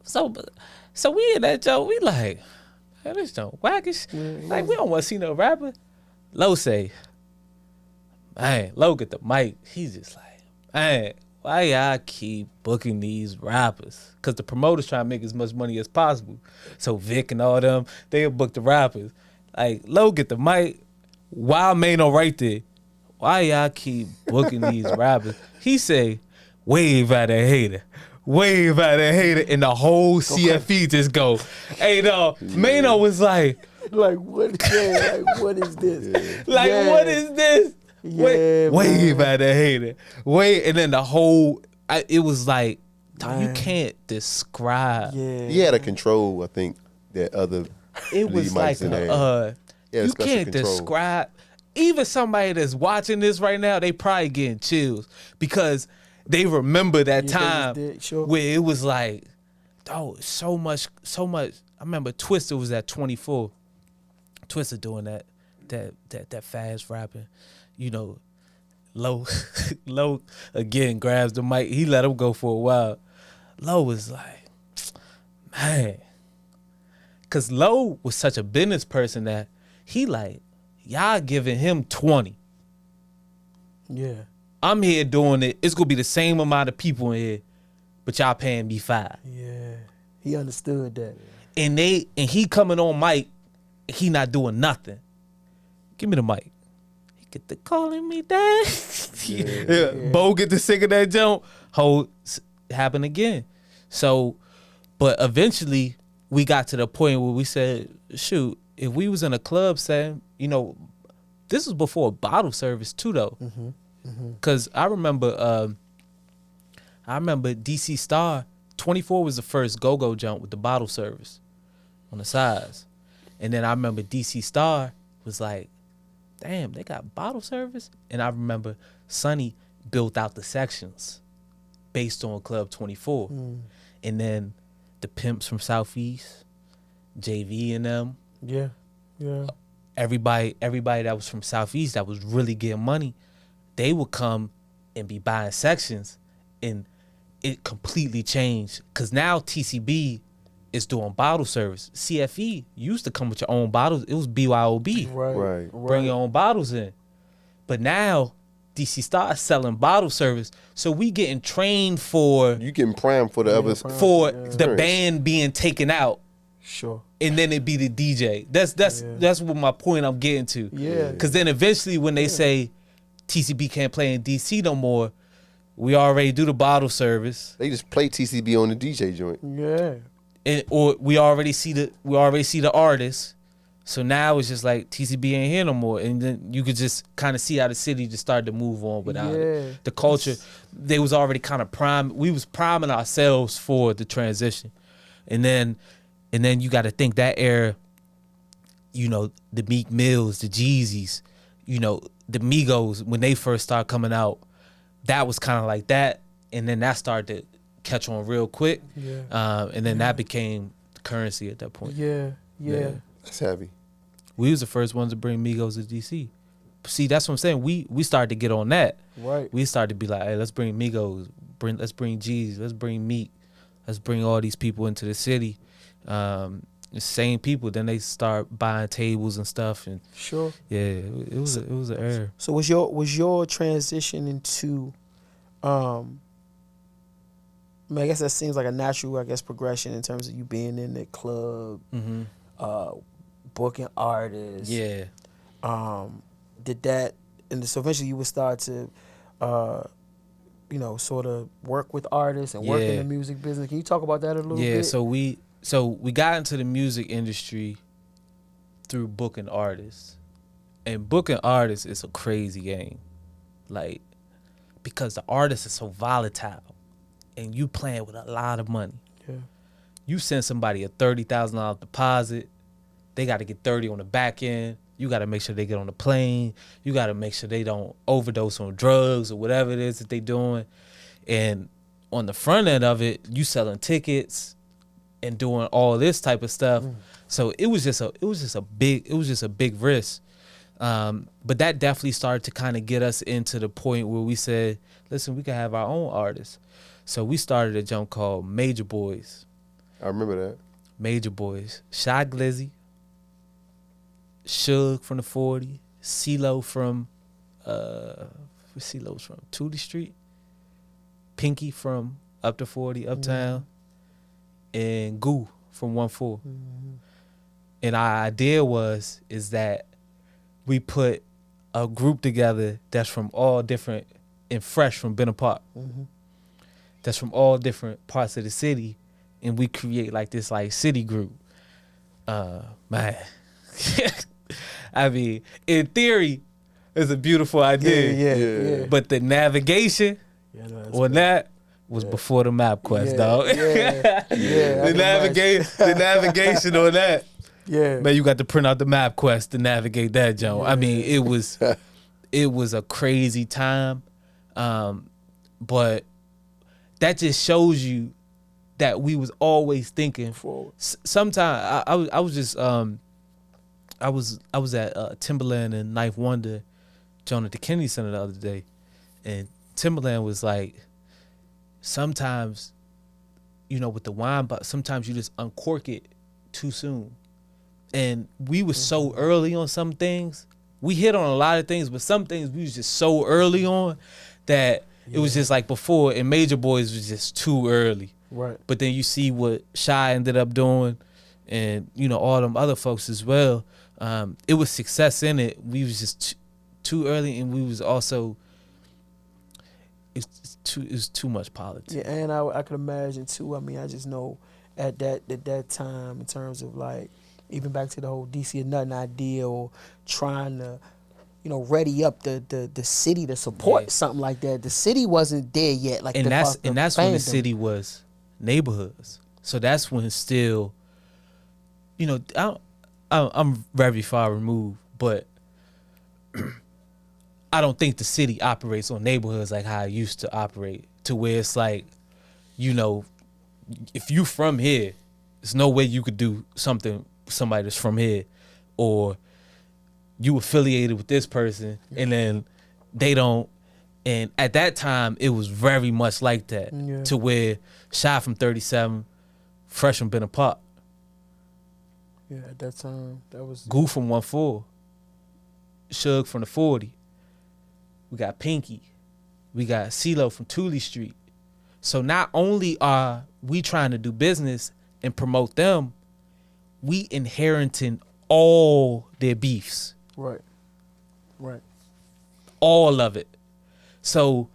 S3: so we in that joke. We like, man, this joke wackish. Like we don't want to see no rapper. Low say, man, Low get the mic. He's just like, man, why y'all keep booking these rappers? Because the promoters trying to make as much money as possible. So Vic and all them, they'll book the rappers. Like, Low get the mic. Wild Mano right there. Why y'all keep booking these rappers? He say, wave at a hater. Wave at a hater. And the whole CFE just go. Hey, no. Mano was like,
S2: what is this?
S3: What is this? Wave at a hater. And then the whole, it was like, you can't describe.
S1: He had a control, I think, that other
S3: it was like you can't describe. Even somebody that's watching this right now, they probably getting chills because they remember that time where it was like, oh, so much. I remember Twister was at 24. Twister doing that fast rapping, you know. Low again grabs the mic. He let him go for a while. Low was like, man. Because Low was such a business person that he like, y'all giving him 20.
S2: Yeah.
S3: I'm here doing it. It's going to be the same amount of people in here, but y'all paying me 5.
S2: Yeah. He understood that.
S3: And he coming on mic, he not doing nothing. Give me the mic. He get to calling me dad. Bo get to singing that jump. Happen again. So, but eventually we got to the point where we said, shoot, if we was in a club setting, you know, this was before bottle service too, though. Because I remember DC Star, 24 was the first go-go jump with the bottle service on the sides. And then I remember DC Star was like, damn, they got bottle service? And I remember Sonny built out the sections based on Club 24. And then the pimps from Southeast, JV and them.
S2: Yeah.
S3: Everybody that was from Southeast that was really getting money, they would come and be buying sections, and it completely changed. Cause now TCB is doing bottle service. CFE used to come with your own bottles. It was BYOB.
S1: Right.
S3: Bring your own bottles in. But now DC Star is selling bottle service. So we getting trained for
S1: You getting primed for the others.
S3: for the band being taken out.
S2: Sure.
S3: and then it be the DJ. That's what my point I'm getting to.
S2: Yeah.
S3: Because then eventually when they say TCB can't play in DC no more, we already do the bottle service.
S1: They just play TCB on the DJ joint.
S2: Yeah.
S3: Or we already see the artist. So now it's just like TCB ain't here no more, and then you could just kind of see how the city just started to move on without it. The culture, they was already kind of primed. We was priming ourselves for the transition, and then you got to think that era. You know, the Meek Mills, the Jeezys, you know, the Migos when they first started coming out, that was kind of like that, and then that started to catch on real quick, and then that became the currency at that point.
S2: Yeah.
S1: That's heavy.
S3: We was the first ones to bring Migos to DC. See, that's what I'm saying. We started to get on that.
S2: Right.
S3: We started to be like, hey, let's bring Migos, let's bring G's, let's bring Meek, let's bring all these people into the city. The same people. Then they start buying tables and stuff, and
S2: Sure.
S3: yeah, it was an error.
S2: So was your transition into, I mean, I guess that seems like a natural, progression in terms of you being in the club, booking artists.
S3: Yeah.
S2: Did that, and so eventually you would start to, sort of work with artists and work in the music business. Can you talk about that a little bit?
S3: Yeah, so we got into the music industry through booking artists. And booking artists is a crazy game. Like, because the artist is so volatile and you playing with a lot of money.
S2: Yeah.
S3: You send somebody a $30,000 deposit, they got to get 30 on the back end. You got to make sure they get on the plane. You got to make sure they don't overdose on drugs or whatever it is that they doing. And on the front end of it, you selling tickets and doing all this type of stuff. So it was just a big risk. But that definitely started to kind of get us into the point where we said, listen, we can have our own artists. So we started a jump called Major Boys.
S1: I remember that.
S3: Major Boys. Shy Glizzy, Suge from the 40, CeeLo from CeeLo's from Tootie Street, Pinky from up to 40 Uptown, and Goo from 1-4. And our idea is that we put a group together that's from all different, and fresh from Benner Park. That's from all different parts of the city, and we create like this like city group. Man. I mean, in theory, it's a beautiful idea.
S2: Yeah.
S3: But the navigation on that was before the MapQuest, dog. The navigation on that.
S2: Yeah.
S3: Man, you got to print out the MapQuest to navigate that, Joe. I mean, it was a crazy time. But that just shows you that we was always thinking forward. Sometimes I was at Timberland and Knife Wonder, John at the Kennedy Center the other day, and Timberland was like, sometimes, with the wine, but sometimes you just uncork it too soon. And we was so early on some things. We hit on a lot of things, but some things we was just so early on that it was just like before, and Major Boys was just too early.
S2: Right.
S3: But then you see what Shy ended up doing, and all them other folks as well. It was success in it. We was just too early, and we was also it's too much politics.
S2: Yeah, and I could imagine too. I mean, I just know at that time, in terms of like even back to the whole DC or nothing idea, or trying to ready up the city to support something like that. The city wasn't there yet. Like,
S3: and that's when the city was neighborhoods. So that's when still, I'm very far removed, but I don't think the city operates on neighborhoods like how it used to operate, to where it's like, if you from here, there's no way you could do something with somebody that's from here, or you affiliated with this person and then they don't. And at that time, it was very much like that, to where Shy from 37, Fresh from Benner Park.
S2: Yeah, at that time, that was...
S3: Goo from 1-4. Suge from the 40. We got Pinky. We got CeeLo from Tootie Street. So not only are we trying to do business and promote them, we inheriting all their beefs.
S2: Right.
S3: All of it. So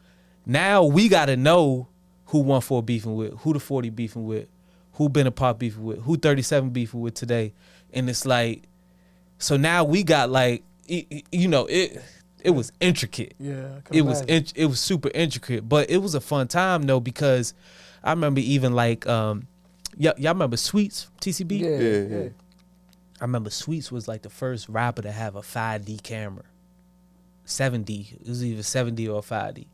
S3: now we got to know who 1-4 beefing with, who the 40 beefing with, who been apart beefing with, who 37 beefing with today. And it's like, so now we got like, you know, it was intricate.
S2: Yeah,
S3: it was super intricate, but it was a fun time though, because I remember even like, y'all remember Sweets, TCB?
S2: Yeah.
S3: I remember Sweets was like the first rapper to have a 5D camera. 7D. It was either 7D or 5D.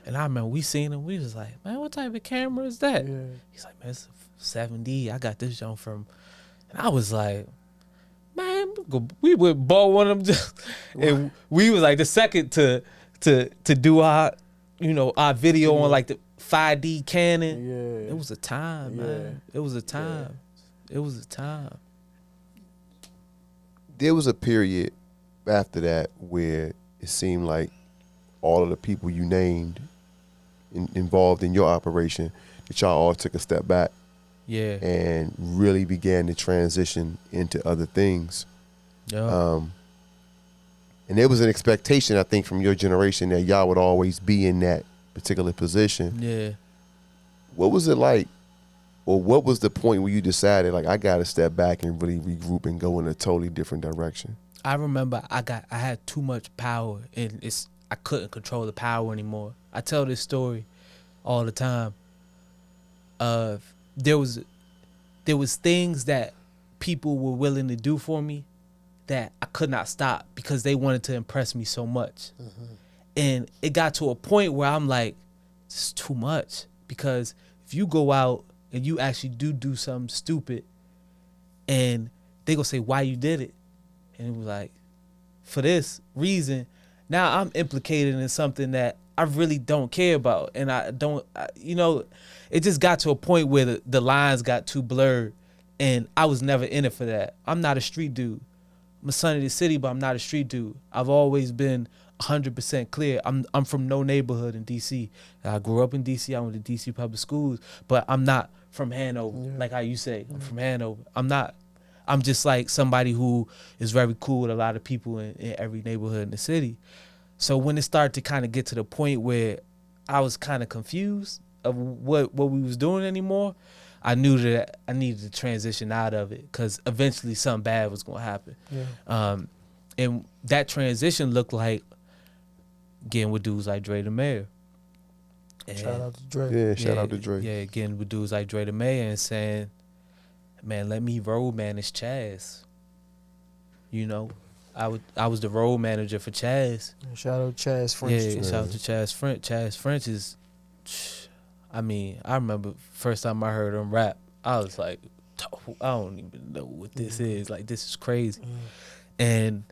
S3: And I remember we seen him, we was like, man, what type of camera is that?
S2: Yeah.
S3: He's like, man, it's a 7D. I got this joint from, and I was like, man, we would bought one of them and we was like the second to do our, you know, our video on like the 5D Canon.
S2: Yeah.
S3: It was a time, man. It was a time. It was a time.
S1: There was a period after that where it seemed like all of the people you named involved in your operation, that y'all all took a step back.
S3: Yeah.
S1: And really began to transition into other things.
S3: Yeah.
S1: And there was an expectation, I think, from your generation that y'all would always be in that particular position.
S3: Yeah.
S1: What was it like, or what was the point where you decided, like, I got to step back and really regroup and go in a totally different direction?
S3: I remember I had too much power, and I couldn't control the power anymore. I tell this story all the time. There was things that people were willing to do for me that I could not stop because they wanted to impress me so much. Mm-hmm. And it got to a point where I'm like, this is too much, because if you go out and you actually do something stupid and they gonna say why you did it, and it was like, for this reason, now I'm implicated in something that I really don't care about. And you know, it just got to a point where the lines got too blurred, and I was never in it for that. I'm not a street dude. I'm a son of the city, but I'm not a street dude. I've always been 100% clear. I'm from no neighborhood in D.C. I grew up in D.C. I went to D.C. public schools, but I'm not from Hanover, like how you say. I'm from Hanover. I'm not. I'm just like somebody who is very cool with a lot of people in every neighborhood in the city. So when it started to kind of get to the point where I was kind of confused of what we was doing anymore, I knew that I needed to transition out of it, because eventually something bad was going to happen. Yeah. And that transition looked like getting with dudes like Dre the Mayor. And
S2: shout out to Dre.
S1: Yeah, shout out to Dre.
S3: Yeah, getting with dudes like Dre the Mayor and saying, man, let me road manage Chaz. You know, I was the road manager for Chaz.
S2: Shout out Chaz French.
S3: Yeah, shout out to Chaz French. Chaz French is, I mean, I remember first time I heard him rap, I was like, I don't even know what this is. Like, this is crazy. And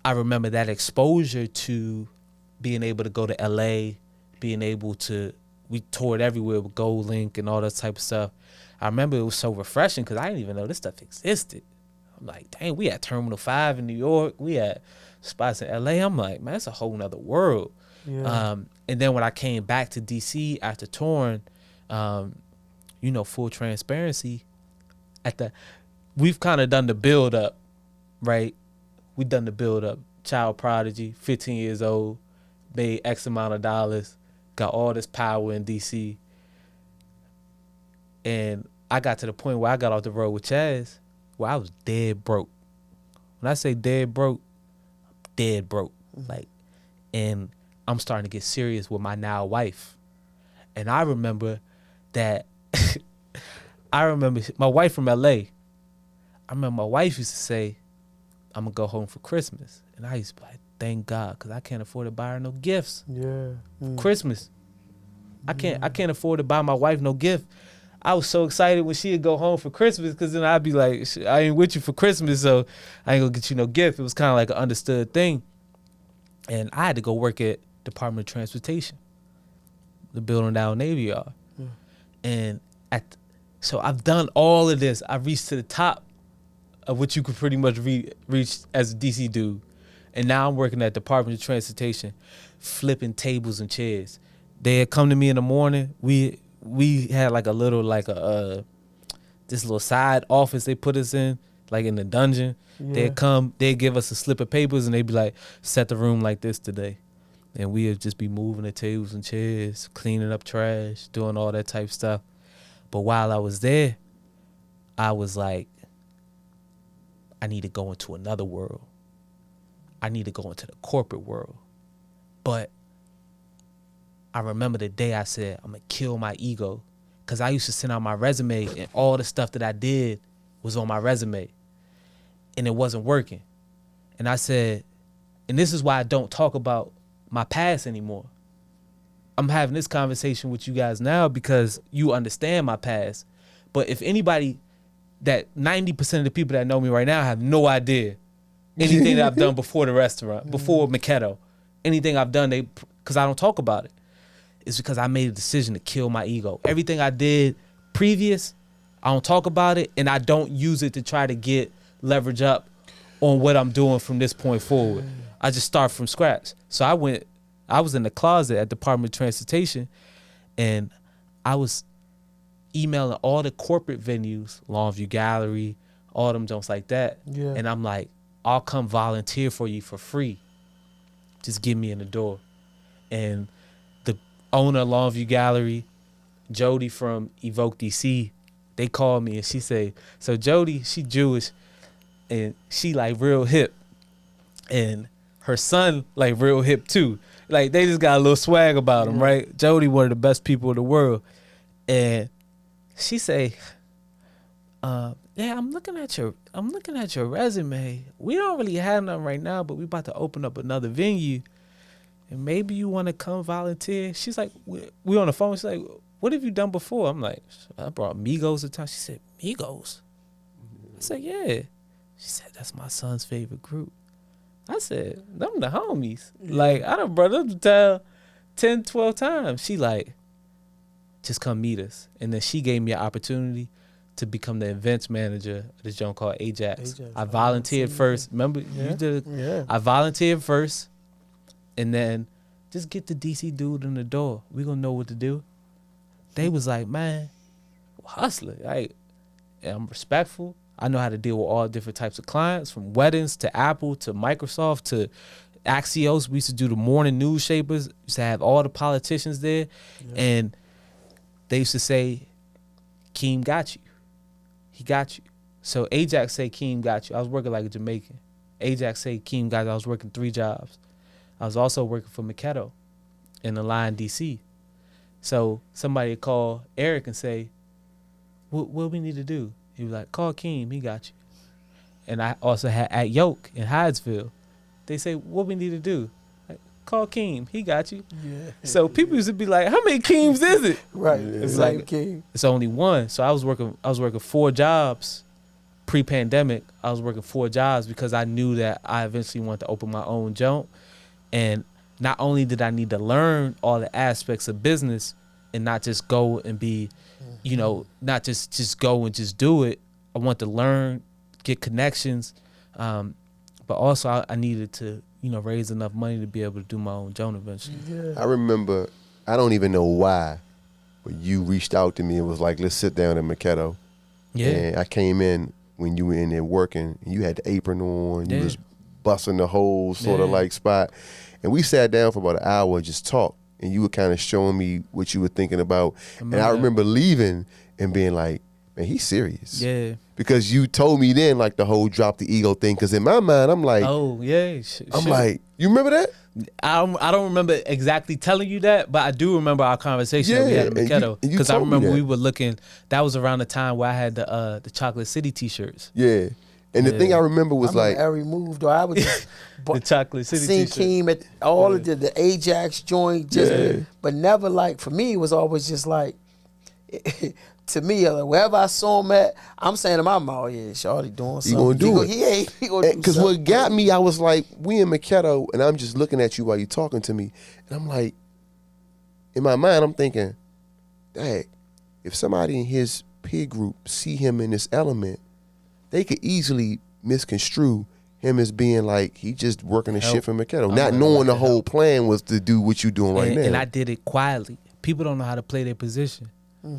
S3: I remember that exposure to being able to go to LA, being able to, we toured everywhere with Gold Link and all that type of stuff. I remember it was so refreshing because I didn't even know this stuff existed. I'm like, dang, we had Terminal 5 in New York. We had spots in LA. I'm like, man, it's a whole nother world. Yeah. And then when I came back to DC after touring, you know, full transparency, we've kind of done the build up, right? We've done the build up. Child prodigy, 15 years old, made X amount of dollars, got all this power in DC. And I got to the point where I got off the road with Chaz, where I was dead broke. When I say dead broke, I'm dead broke. Like, and I'm starting to get serious with my now wife. And I remember that, I remember my wife from LA. I remember my wife used to say, I'm gonna go home for Christmas. And I used to be like, thank God, because I can't afford to buy her no gifts.
S2: Yeah.
S3: Christmas. I can't afford to buy my wife no gift. I was so excited when she'd go home for Christmas, because then I'd be like, I ain't with you for Christmas, so I ain't gonna get you no gift. It was kind of like an understood thing. And I had to go work at Department of Transportation, the building down Navy Yard. And so I've done all of this. I reached to the top of what you could pretty much reach as a DC dude. And now I'm working at Department of Transportation, flipping tables and chairs. They had come to me in the morning. We had like a little, like this little side office they put us in, like in the dungeon.
S2: Yeah.
S3: They'd give us a slip of papers and they'd be like, set the room like this today. And we'd just be moving the tables and chairs, cleaning up trash, doing all that type stuff. But while I was there, I was like, I need to go into another world. I need to go into the corporate world. But I remember the day I said, I'm going to kill my ego. Because I used to send out my resume and all the stuff that I did was on my resume. And it wasn't working. And I said, and this is why I don't talk about my past anymore. I'm having this conversation with you guys now because you understand my past. But if anybody, that 90% of the people that know me right now have no idea anything that I've done before the restaurant, before Makedo, anything I've done, because I don't talk about it. It's because I made a decision to kill my ego. Everything I did previous, I don't talk about it, and I don't use it to try to get leverage up on what I'm doing from this point forward. I just start from scratch. So I was in the closet at Department of Transportation, and I was emailing all the corporate venues, Longview Gallery, all them jumps like that.
S2: Yeah.
S3: And I'm like, I'll come volunteer for you for free. Just get me in the door. And the owner of Longview Gallery, Jody from Evoke DC, they called me and she say, so Jody, she Jewish and she like real hip. And her son like real hip too. Like they just got a little swag about them, right? Jody, one of the best people in the world. And she say, yeah, I'm looking at your resume. We don't really have nothing right now, but we about to open up another venue. And maybe you want to come volunteer. She's like, we on the phone. She's like, what have you done before? I'm like, I brought Migos to town. She said, Migos? I said, yeah. She said, that's my son's favorite group. I said, them the homies. Like, I done brought them to town 10, 12 times. She like, just come meet us. And then she gave me an opportunity to become the events manager of this joint called Ajax. I volunteered first. Remember, you did. Yeah. I volunteered first, and then just get the DC dude in the door. We gonna know what to do. They was like, man, hustler. Like, I'm respectful. I know how to deal with all different types of clients, from weddings to Apple to Microsoft to Axios. We used to do the morning news shapers. Used to have all the politicians there, and they used to say, Keem got you. He got you. So Ajax say Keem got you. I was working like a Jamaican. Ajax say Keem got you. I was working 3 jobs. I was also working for Makedo in the line DC. So somebody would call Eric and say, what we need to do? He was like, call Keem, he got you. And I also had at Yoke in Hydesville. They say, what we need to do? Like, call Keem, he got you. Yeah. So people used to be like, how many Keems is it?
S2: Right.
S3: It's like, it's only one. So I was working 4 jobs pre-pandemic. I was working 4 jobs because I knew that I eventually wanted to open my own joint. And not only did I need to learn all the aspects of business and not just go and be, you know, not just go and just do it. I want to learn, get connections, but also I needed to, you know, raise enough money to be able to do my own joint eventually.
S1: Yeah. I remember, I don't even know why, but you reached out to me and was like, let's sit down in Makedo. Yeah. And I came in when you were in there working, and you had the apron on, you was busting the whole sort of like spot. And we sat down for about an hour and just talked. And you were kind of showing me what you were thinking about. And I remember leaving and being like, man, he's serious. Yeah. Because you told me then, like, the whole drop the ego thing. Because in my mind, I'm like,
S3: oh, yeah.
S1: I'm like, you remember that?
S3: I don't remember exactly telling you that, but I do remember our conversation that we had at Makedo. Because I remember we were looking, that was around the time where I had the Chocolate City t-shirts.
S1: Yeah. And the thing I remember was like
S2: every move though. I was just
S3: the Chocolate City
S2: seeing
S3: t-shirt.
S2: Keem at all of the Ajax joint, but never like, for me it was always just like, to me, like, wherever I saw him at, I'm saying to my mom, oh yeah, Shawty doing something.
S1: He gonna do it.
S2: He gonna do
S1: because what got me, I was like, we in Makedo, and I'm just looking at you while you talking to me, and I'm like, in my mind, I'm thinking, dang, if somebody in his peer group see him in this element, they could easily misconstrue him as being like, he just working the shit for Makedo, not knowing the whole plan was to do what you doing right now.
S3: And I did it quietly. People don't know how to play their position.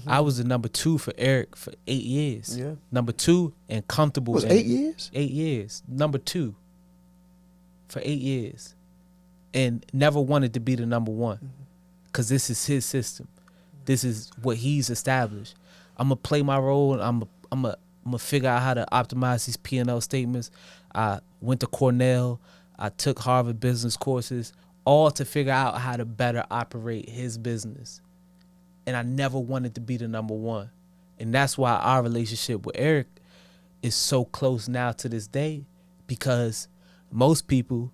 S3: I was the number 2 for Eric for 8 years.
S2: Yeah.
S3: Number 2 and comfortable.
S1: Was
S3: in
S1: 8 years?
S3: 8 years. Number 2 for 8 years. And never wanted to be the number 1. Because this is his system. This is what he's established. I'm going to play my role, and I'm going to figure out how to optimize these P&L statements. I went to Cornell. I took Harvard business courses, all to figure out how to better operate his business. And I never wanted to be the number 1. And that's why our relationship with Eric is so close now to this day, because most people,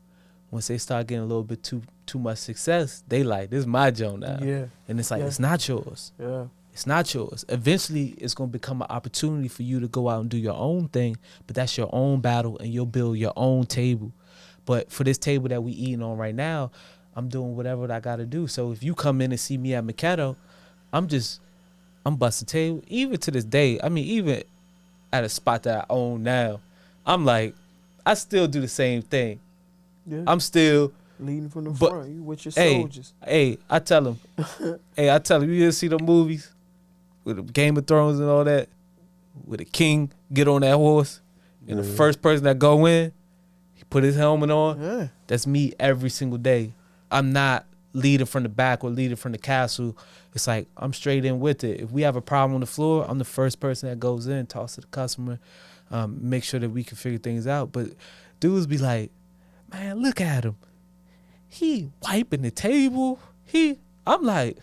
S3: once they start getting a little bit too much success, they like, this is my joint now.
S2: Yeah.
S3: And it's like,
S2: Yeah.
S3: it's not yours.
S2: Yeah.
S3: It's not yours. Eventually, it's going to become an opportunity for you to go out and do your own thing, but that's your own battle, and you'll build your own table. But for this table that we eating on right now, I'm doing whatever I got to do. So if you come in and see me at Mikado, I'm busting table. Even to this day, I mean, even at a spot that I own now, I'm like, I still do the same thing.
S2: Yeah.
S3: I'm still
S2: leading from the
S3: but-
S2: front. You with your
S3: Hey,
S2: soldiers.
S3: I tell him, you ever see the movies with the Game of Thrones and all that, where the king get on that horse, and the first person that go in, he put his helmet on.
S2: Yeah.
S3: That's me every single day. I'm not leading from the back or leading from the castle. It's like, I'm straight in with it. If we have a problem on the floor, I'm the first person that goes in, talks to the customer, make sure that we can figure things out. But dudes be like, man, look at him. He wiping the table. I'm like,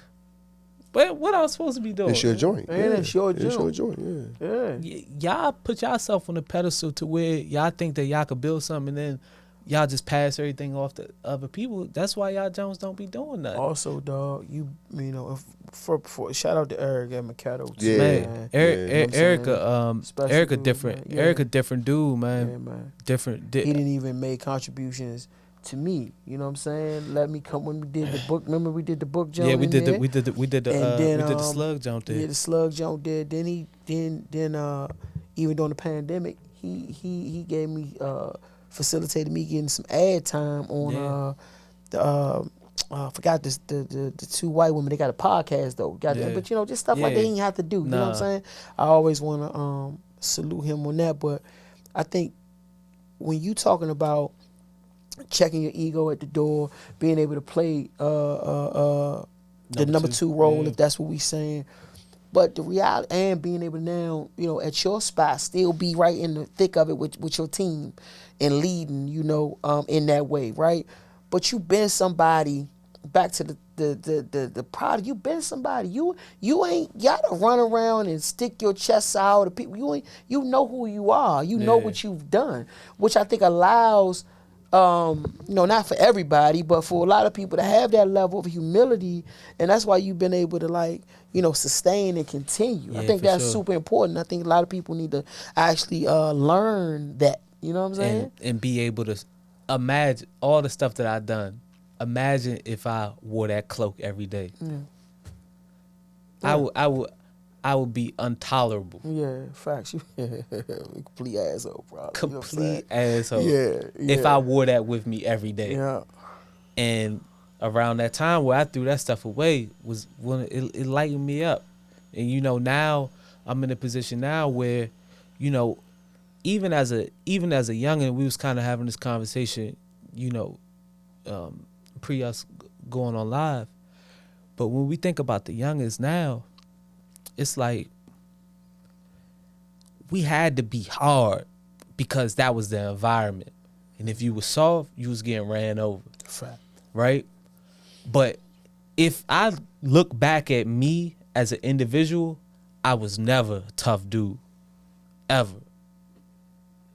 S3: what I was supposed to be doing?
S1: It's your joint.
S2: Man, it's your
S1: It's your
S2: joint.
S1: joint, yeah.
S2: Yeah.
S3: Y'all put yourself on the pedestal to where y'all think that y'all could build something, and then y'all just pass everything off to other people. That's why y'all Jones don't be doing nothing.
S2: Also, dog, you know, for shout out to Eric at Mikado too,
S1: Yeah.
S3: Man,
S1: Yeah.
S3: Erica,
S2: Special
S3: Erica
S2: dude,
S3: different.
S2: man. Yeah.
S3: Erica different dude, man.
S2: Yeah, man.
S3: Different.
S2: He didn't even make contributions to me. You know what I'm saying? Let me come when we did the book. Remember we did the book jump.
S3: Yeah, we did the
S2: And
S3: we did the slug jump there.
S2: Yeah, the slug jump there. Then even during the pandemic, he gave me facilitated me getting some ad time on I forgot this the 2 white women. They got a podcast though.
S3: Yeah.
S2: But you know, just stuff like that he ain't have to do. You know what I'm saying? I always want to salute him on that. But I think when you talking about checking your ego at the door, being able to play the number 2 role, if that's what we saying. But the reality, and being able to now, you know, at your spot, still be right in the thick of it with your team and leading, you know, in that way, right? But you been somebody, back to the product, you been somebody. You ain't gotta run around and stick your chest out to people. You know who you are. You know what you've done, which I think allows, you know, not for everybody, but for a lot of people to have that level of humility, and that's why you've been able to, like, you know, sustain and continue. I think that's super important. I think a lot of people need to actually learn that. You know what I'm saying?
S3: And be able to imagine all the stuff that I've done. Imagine if I wore that cloak every day. I would be intolerable.
S2: Yeah, facts. You complete asshole, probably.
S3: Complete asshole.
S2: Yeah.
S3: If I wore that with me every day.
S2: Yeah.
S3: And around that time where I threw that stuff away was when it lightened me up. And you know, now I'm in a position now where, you know, even as a youngin', we was kind of having this conversation, you know, pre us going on live. But when we think about the youngins now, it's like we had to be hard because that was the environment. And if you was soft, you was getting ran over.
S2: Fact.
S3: Right? But if I look back at me as an individual, I was never a tough dude. Ever.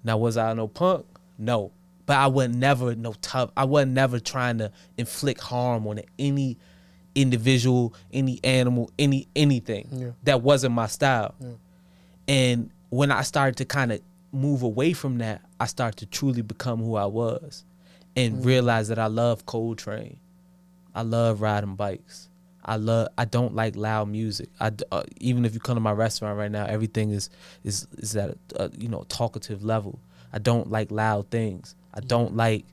S3: Now, was I no punk? No. But I wasn't never no tough. I wasn't never trying to inflict harm on any individual, any animal, anything.
S2: Yeah.
S3: That wasn't my style.
S2: Yeah.
S3: And when I started to kind of move away from that, I started to truly become who I was and realize that I love Coltrane. I love riding bikes. I don't like loud music. Even if you come to my restaurant right now, everything is at a you know, talkative level. I don't like loud things. I don't like,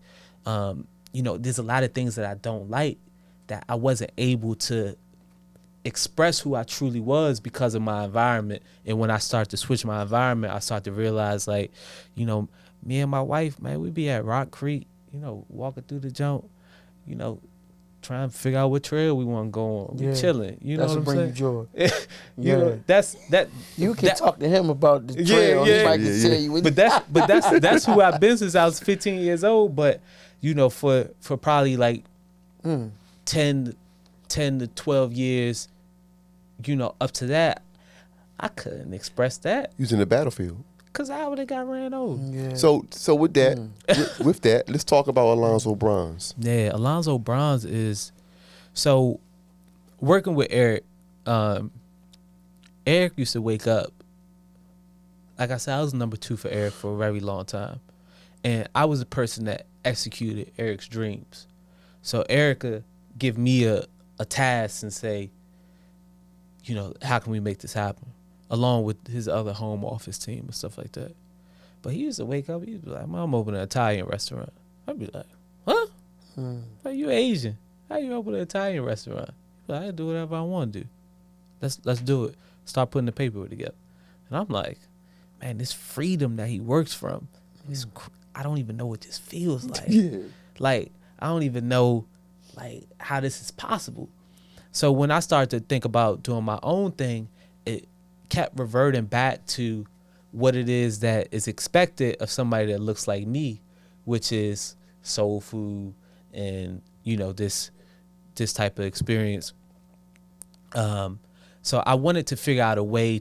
S3: you know, there's a lot of things that I don't like that I wasn't able to express who I truly was because of my environment. And when I start to switch my environment, I start to realize, like, you know, me and my wife, man, we be at Rock Creek, you know, walking through the jump, you know, trying to figure out what trail we want to go on. We chilling, you know what I'm saying?
S2: That's what bring you joy.
S3: You know, that's that.
S2: You can talk to him about the trail. He might can tell you.
S3: But that's who I've been since I was 15 years old. But you know, for probably like 10 to 12 years, you know, up to that, I couldn't express that.
S1: You was in the battlefield.
S3: Cause I would have got ran over.
S2: Yeah.
S1: So with that, with that, let's talk about Alonzo Bronze.
S3: Yeah, Alonzo Bronze is so working with Eric. Eric used to wake up. Like I said, I was number 2 for Eric for a very long time, and I was the person that executed Eric's dreams. So Eric would give me a task and say, you know, how can we make this happen? Along with his other home office team and stuff like that. But he used to wake up, he'd be like, Mom, I'm opening an Italian restaurant. I'd be like, huh? Like, you Asian. How you open an Italian restaurant? He'd be like, I can do whatever I want to do. Let's do it. Start putting the paper together. And I'm like, man, this freedom that he works from, I don't even know what this feels like. Like, I don't even know, like, how this is possible. So when I started to think about doing my own thing, it kept reverting back to what it is that is expected of somebody that looks like me, which is soul food and, you know, this type of experience. So I wanted to figure out a way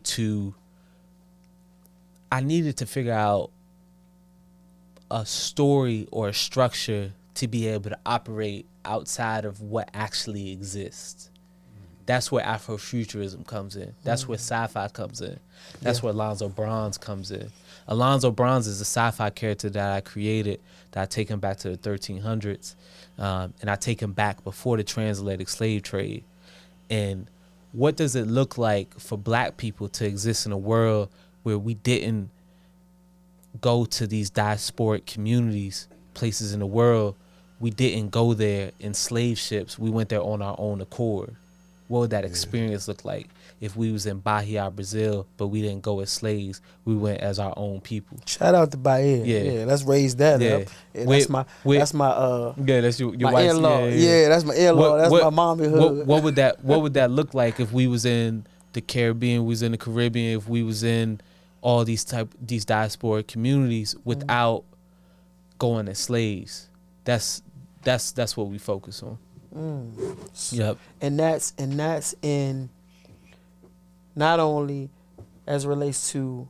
S3: I needed to figure out a story or a structure to be able to operate outside of what actually exists. That's where Afrofuturism comes in. That's where sci-fi comes in. That's where Alonzo Bronze comes in. Alonzo Bronze is a sci-fi character that I created, that I take him back to the 1300s. And I take him back before the transatlantic slave trade. And what does it look like for black people to exist in a world where we didn't go to these diasporic communities, places in the world? We didn't go there in slave ships. We went there on our own accord. What would that experience look like if we was in Bahia, Brazil, but we didn't go as slaves? We went as our own people.
S2: Shout out to Bahia. Yeah, let's raise that up. Yeah, that's my
S3: that's your
S2: my
S3: wife's
S2: in-law. Yeah, that's my in-law. That's my mommy hood.
S3: What would that look like if we was in the Caribbean, we was in the Caribbean, if we was in all these diasporic communities without going as slaves? That's what we focus on. Yep.
S2: And that's in not only as it relates to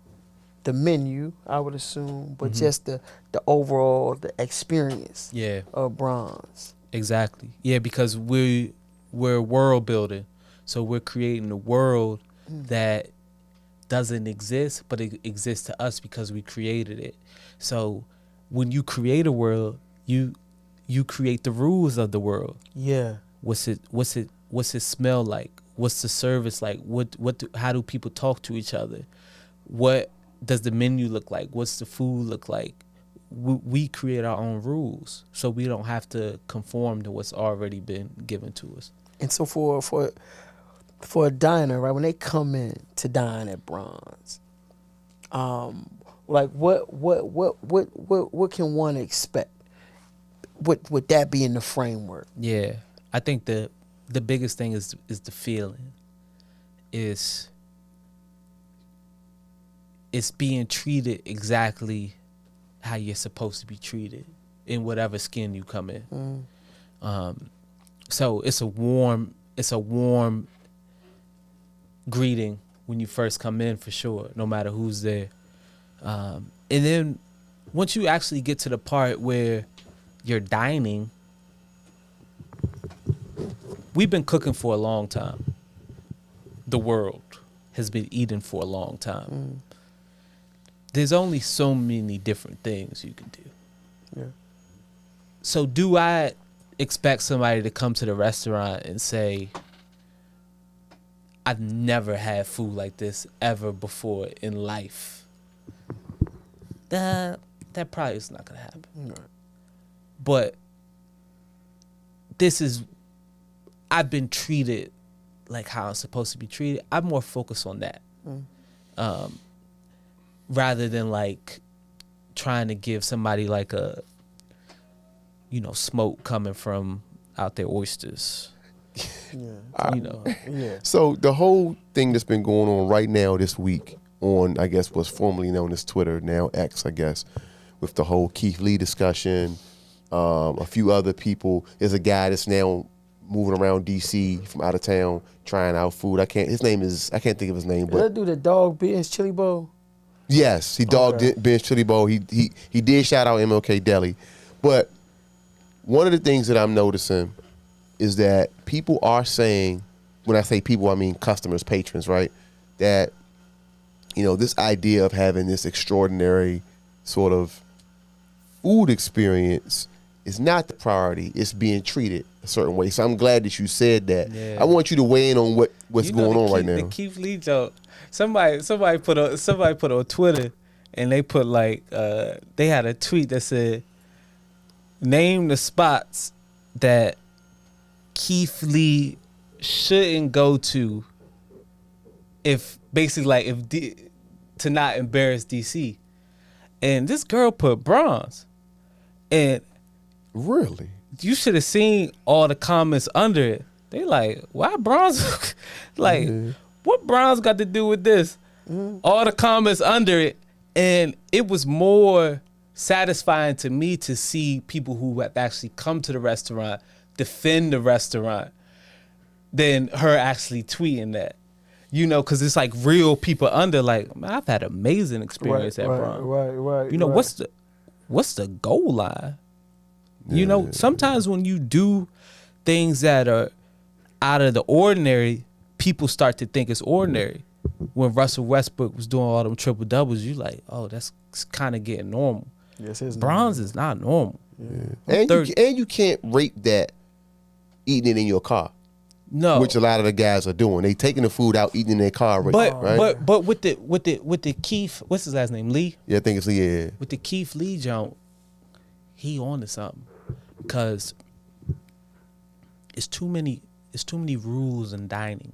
S2: the menu, I would assume, but just the overall experience of Bronze.
S3: Exactly. Yeah, because we're world building. So we're creating a world that doesn't exist, but it exists to us because we created it. So when you create a world, you create the rules of the world.
S2: Yeah.
S3: What's it smell like? What's the service like? How do people talk to each other? What does the menu look like? What's the food look like? We create our own rules, so we don't have to conform to what's already been given to us.
S2: And so for a diner, right, when they come in to dine at Bronze, like what can one expect? Would that be in the framework?
S3: Yeah, I think the biggest thing is the feeling. It's being treated exactly how you're supposed to be treated in whatever skin you come in. So it's a warm greeting when you first come in, for sure, no matter who's there. And then once you actually get to the part where you're dining, we've been cooking for a long time. The world has been eating for a long time. There's only so many different things you can do.
S2: Yeah.
S3: So do I expect somebody to come to the restaurant and say, I've never had food like this ever before in life? That probably is not going to happen.
S2: Right.
S3: But I've been treated like how I'm supposed to be treated. I'm more focused on that, rather than like trying to give somebody like a, you know, smoke coming from out their oysters.
S2: Yeah.
S3: You know.
S2: Yeah.
S1: So the whole thing that's been going on right now this week on, I guess, what's formerly known as Twitter, now X, I guess, with the whole Keith Lee discussion, a few other people. There's a guy that's now moving around DC from out of town trying out food. I can't think of his name, but
S2: That dude, the dog Ben's Chili Bowl.
S1: yes, he dogged Ben's Chili Bowl. He did shout out MLK Deli, but one of the things that I'm noticing is that people are saying, when I say people, I mean customers, patrons, right? That, you know, this idea of having this extraordinary sort of food experience is not the priority. It's being treated a certain way. So I'm glad that you said that. Yeah. I want you to weigh in on what's going on right now.
S3: The Keith Lee joke. Somebody put on Twitter, and they put like they had a tweet that said, "Name the spots that Keith Lee shouldn't go to if basically like to not embarrass DC." And this girl put Bronze, and
S1: really,
S3: you should have seen all the comments under it. They like, why Bronze? Like, what Bronze got to do with this? All the comments under it, and it was more satisfying to me to see people who have actually come to the restaurant defend the restaurant than her actually tweeting that. You know, because it's like real people under, like, man, I've had amazing experience at Bronze.
S2: Right.
S3: You know, what's the goal line? You know, sometimes when you do things that are out of the ordinary, people start to think it's ordinary. When Russell Westbrook was doing all them triple doubles, you like, oh, that's kind of getting normal.
S2: Yes, it's
S3: Bronze is not normal.
S1: Yeah. And you can't rate that eating it in your car.
S3: No,
S1: which a lot of the guys are doing. They taking the food out, eating in their car, right?
S3: But with the Keith, what's his last name? Lee.
S1: Yeah, I think it's Lee. Yeah.
S3: With the Keith Lee joint, he on to something, because it's too many rules in dining.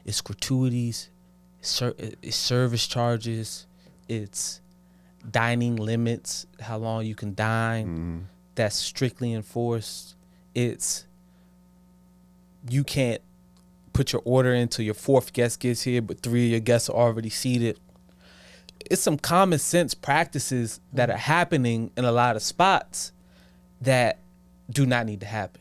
S3: It's gratuities, it's service charges, it's dining limits, how long you can dine. That's strictly enforced. It's you can't put your order in until your fourth guest gets here, but 3 of your guests are already seated. It's some common sense practices that are happening in a lot of spots that do not need to happen.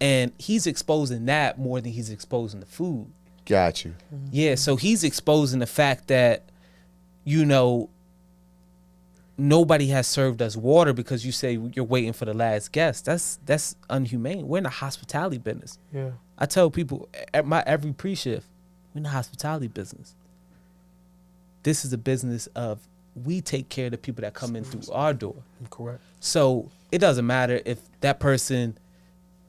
S3: And he's exposing that more than he's exposing the food.
S1: Got you.
S3: Yeah, so he's exposing the fact that, you know, nobody has served us water because you say you're waiting for the last guest. That's inhumane. We're in the hospitality business.
S2: Yeah.
S3: I tell people at my every pre-shift, we're in the hospitality business. This is a business of we take care of the people that come in through our door.
S2: Correct.
S3: So it doesn't matter if that person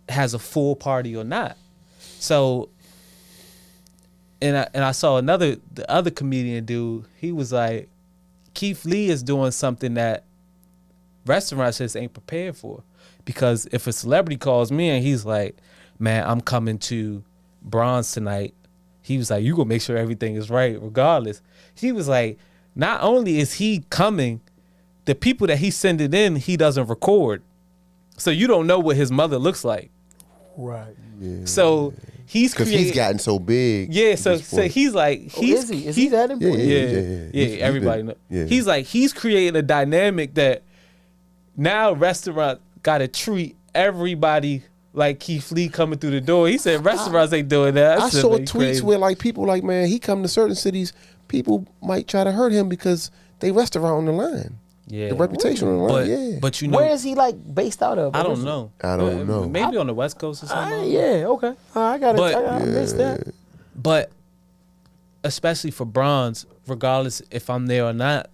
S3: has a full party or not. So and I saw the other comedian dude, he was like, Keith Lee is doing something that restaurants just ain't prepared for. Because if a celebrity calls me and he's like, man, I'm coming to Bronze tonight, he was like, you gonna make sure everything is right regardless. He was like, not only is he coming, the people that he's sending in, he doesn't record. So you don't know what his mother looks like.
S2: Right.
S1: Yeah.
S3: So he's
S1: because he's gotten so big.
S3: Yeah, so he's like,
S2: is he that important?
S3: Yeah, everybody knows.
S1: Yeah.
S3: He's like, he's creating a dynamic that now restaurant got to treat everybody like Keith Lee coming through the door. He said restaurants ain't doing that.
S1: I saw tweets where like people like, man, he come to certain cities, people might try to hurt him because they restaurant on the line.
S3: Yeah,
S1: the reputation on the line.
S3: But you know,
S2: where is he like based out of?
S3: I don't know. Maybe on the West Coast or something.
S2: Yeah, okay. I missed that.
S3: But especially for Bronze, regardless if I'm there or not,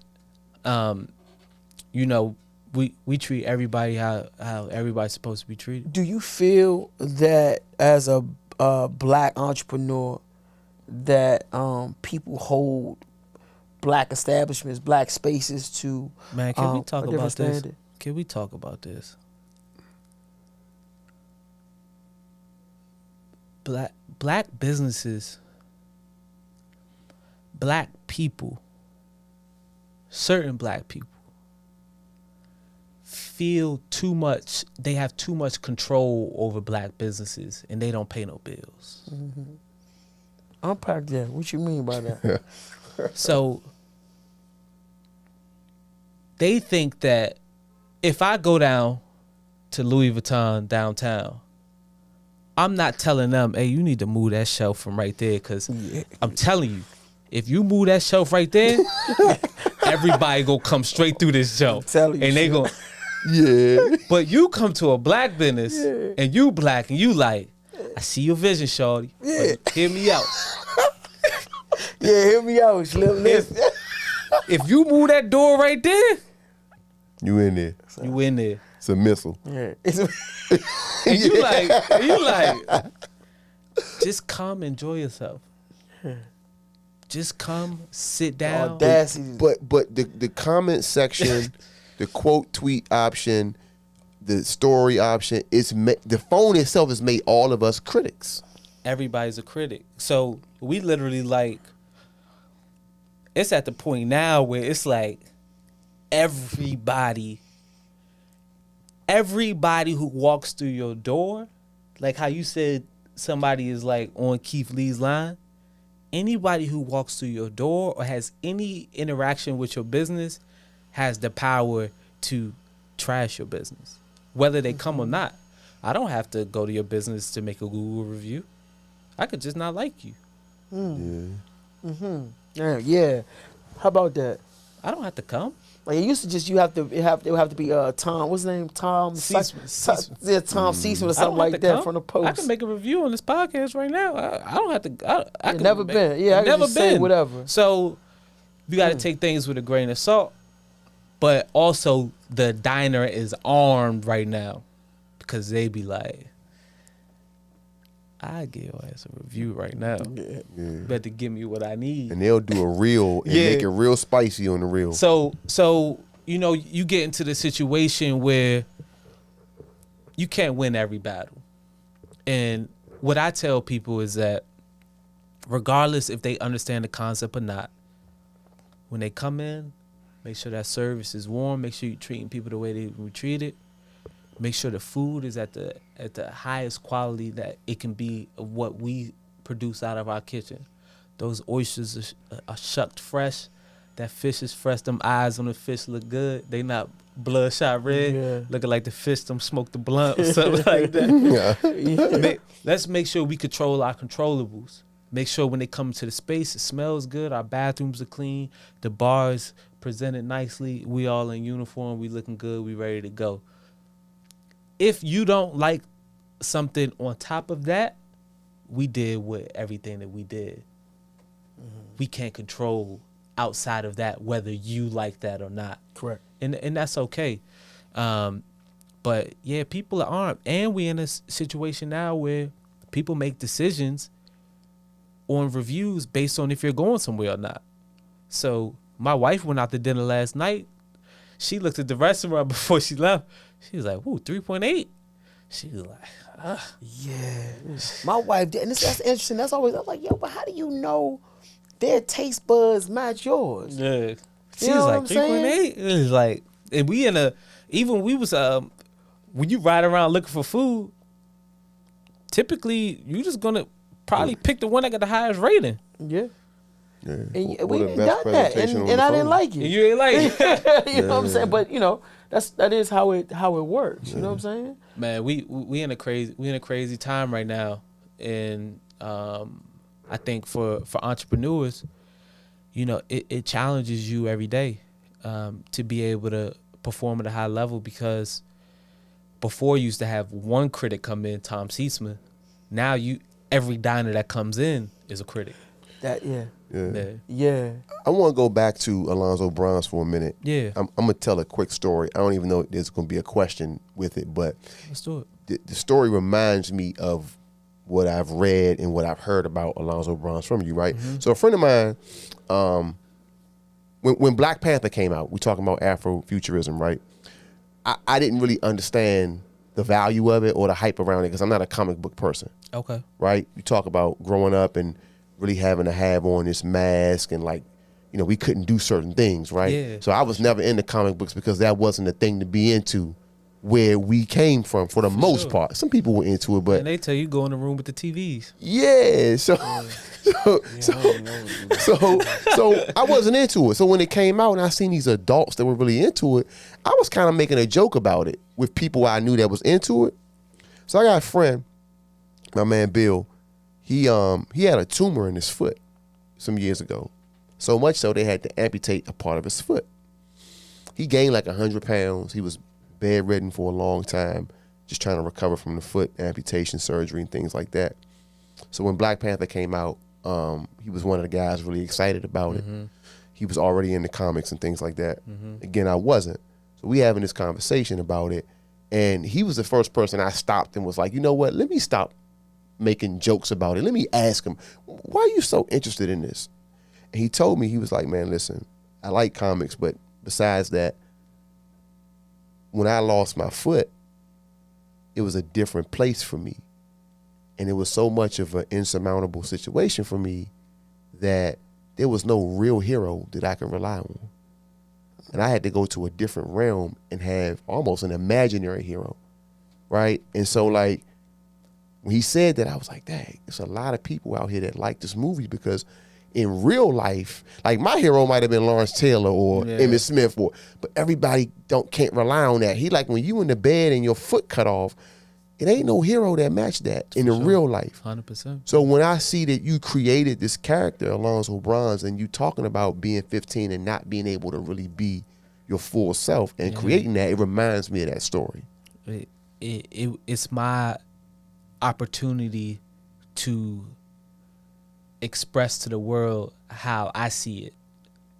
S3: you know, we treat everybody how everybody's supposed to be treated.
S2: Do you feel that as a black entrepreneur that people hold black establishments, black spaces to
S3: man, can we talk about this?
S2: Standard?
S3: Can we talk about this? black businesses, black people, certain black people feel too much. They have too much control over black businesses, and they don't pay no bills.
S2: Mm-hmm. Unpack that. What you mean by that?
S3: So they think that if I go down to Louis Vuitton downtown, I'm not telling them, hey, you need to move that shelf from right there, because I'm telling you, if you move that shelf right there, everybody gonna come straight through this shelf.
S2: Telling you,
S3: and they gonna,
S1: Yeah.
S3: but you come to a black business and you black and you like, I see your vision, shorty.
S2: Yeah.
S3: But hear me out.
S2: Yeah, hear me out, Slim.
S3: If you move that door right there,
S1: You in there.
S3: you in there.
S1: It's a missile.
S2: Yeah.
S3: And you like, just come enjoy yourself. Just come sit down.
S2: Audacity.
S1: But the comment section, the quote tweet option, the story option, the phone itself has made all of us critics.
S3: Everybody's a critic. So we literally like, it's at the point now where it's like everybody who walks through your door, like how you said somebody is like on Keith Lee's line, anybody who walks through your door or has any interaction with your business has the power to trash your business, whether they come or not. I don't have to go to your business to make a Google review. I could just not like you.
S2: Yeah. How about that?
S3: I don't have to come.
S2: Like it used to just it would have to be Tom. What's his name? Tom
S3: Ceasman.
S2: Yeah, Tom Ceasman or
S3: I don't
S2: something
S3: have
S2: like
S3: to
S2: that
S3: come.
S2: from the post.
S3: I can make a review on this podcast right now. I don't have to. I
S2: It
S3: can
S2: never
S3: make-
S2: been. Yeah, I can
S3: never
S2: just say
S3: been.
S2: whatever.
S3: So you got to take things with a grain of salt. But also, the diner is armed right now because they be like, I give your ass a review right now.
S2: Yeah.
S3: Better give me what I need.
S1: And they'll do a reel and
S3: Yeah.
S1: make it real spicy on the reel.
S3: So you know, you get into the situation where you can't win every battle. And what I tell people is that regardless if they understand the concept or not, when they come in, make sure that service is warm, make sure you're treating people the way they were treated. Make sure the food is at the highest quality that it can be of what we produce out of our kitchen. Those oysters are shucked fresh. That fish is fresh. Them eyes on the fish look good. They not bloodshot red,
S2: Yeah.
S3: looking like the fish them smoked the blunt or something like that.
S1: Yeah.
S3: Let's make sure we control our controllables. Make sure when they come to the space, it smells good. Our bathrooms are clean. The bar is presented nicely. We all in uniform. We looking good. We ready to go. If you don't like something on top of that, we did with everything that we did. We can't control outside of that whether you like that or not.
S2: Correct.
S3: And that's okay. But yeah, people are armed. And we in a situation now where people make decisions on reviews based on if you're going somewhere or not. So my wife went out to dinner last night. She looked at the restaurant before she left. She was like, ooh, 3.8. She was like,
S2: Yeah. My wife did, and that's interesting. That's always, I'm like, yo, but how do you know their taste buds match yours?
S3: yeah. She
S2: You know
S3: was
S2: what
S3: like,
S2: I'm saying?
S3: 3.8. It was like, and we in a, even we was, when you ride around looking for food, typically you just gonna probably pick the one that got the highest rating.
S2: Yeah.
S1: Yeah.
S2: And
S1: Or
S2: we
S1: the
S2: done
S1: best
S2: that,
S1: presentation on
S2: and
S1: the
S2: I didn't
S1: phone.
S2: like
S3: And
S2: it.
S3: you ain't like it.
S2: You know what I'm saying? But you know, that is how it works. You know what I'm saying?
S3: Man, we in a crazy time right now, and I think for entrepreneurs, you know, it challenges you every day to be able to perform at a high level, because before you used to have one critic come in, Tom Ceasman. Now every diner that comes in is a critic.
S2: Yeah.
S1: I want to go back to Alonzo Bronze for a minute.
S3: Yeah.
S1: I'm going to tell a quick story. I don't even know if there's going to be a question with it, but
S3: Let's do it.
S1: the story reminds me of what I've read and what I've heard about Alonzo Bronze from you, right?
S3: Mm-hmm.
S1: So a friend of mine, when Black Panther came out, we talking about Afrofuturism, right? I didn't really understand the value of it or the hype around it because I'm not a comic book person.
S3: Okay.
S1: Right? You talk about growing up and really having to have on this mask and like, you know, we couldn't do certain things, right?
S3: Yeah.
S1: So I was never into comic books because that wasn't a thing to be into where we came from for the most part. Some people were into it, but
S3: And they tell you go in the room with the TVs.
S1: yeah, so so I wasn't into it. So when it came out and I seen these adults that were really into it, I was kind of making a joke about it with people I knew that was into it. So I got a friend, my man Bill. He had a tumor in his foot some years ago. So much so they had to amputate a part of his foot. He gained like 100 pounds. He was bedridden for a long time, just trying to recover from the foot amputation surgery and things like that. So when Black Panther came out, he was one of the guys really excited about it. He was already into comics and things like that. Again, I wasn't. So we having this conversation about it, and he was the first person I stopped and was like, you know what, let me stop making jokes about it. Let me ask him, why are you so interested in this? And he told me, he was like, man, listen, I like comics, but besides that, when I lost my foot, it was a different place for me. And it was so much of an insurmountable situation for me that there was no real hero that I could rely on. And I had to go to a different realm and have almost an imaginary hero, right? And so like, when he said that, I was like, dang, there's a lot of people out here that like this movie because in real life, like my hero might have been Lawrence Taylor or Emmitt Smith, but everybody can't rely on that. He like when you in the bed and your foot cut off, it ain't no hero that matched that in the real life.
S3: 100%.
S1: So when I see that you created this character, Alonzo Bronze, and you talking about being 15 and not being able to really be your full self and creating that, it reminds me of that story.
S3: It's my opportunity to express to the world how I see it,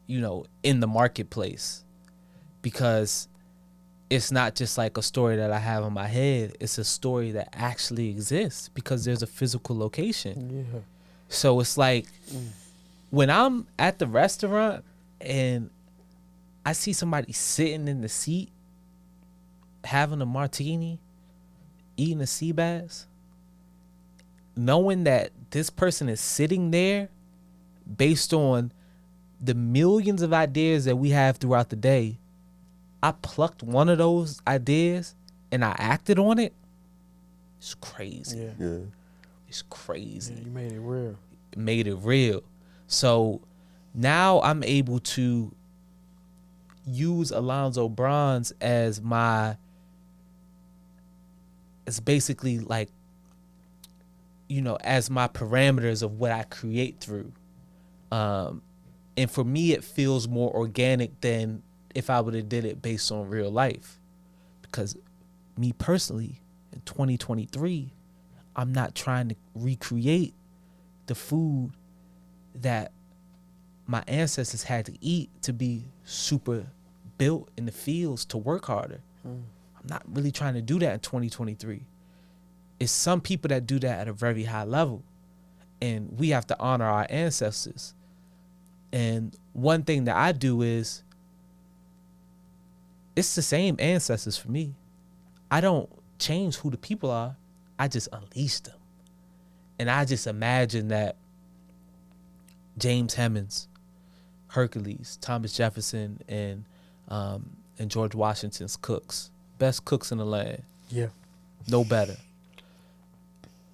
S3: you know, in the marketplace, because it's not just like a story that I have in my head. It's a story that actually exists because there's a physical location. Yeah. So it's like when I'm at the restaurant and I see somebody sitting in the seat having a martini, eating a sea bass, knowing that this person is sitting there based on the millions of ideas that we have throughout the day, I plucked one of those ideas and I acted on it. It's crazy.
S1: Yeah.
S3: It's crazy.
S2: Yeah, you made it real.
S3: Made it real. So now I'm able to use Alonzo Bronze as it's basically like, you know, as my parameters of what I create through. And for me, it feels more organic than if I would have did it based on real life. Because me personally, in 2023, I'm not trying to recreate the food that my ancestors had to eat to be super built in the fields to work harder. I'm not really trying to do that in 2023. It's some people that do that at a very high level, and we have to honor our ancestors. And one thing that I do is, it's the same ancestors for me. I don't change who the people are. I just unleash them. And I just imagine that James Hemings, Hercules, Thomas Jefferson, and George Washington's cooks, best cooks in the land.
S2: Yeah.
S3: No better.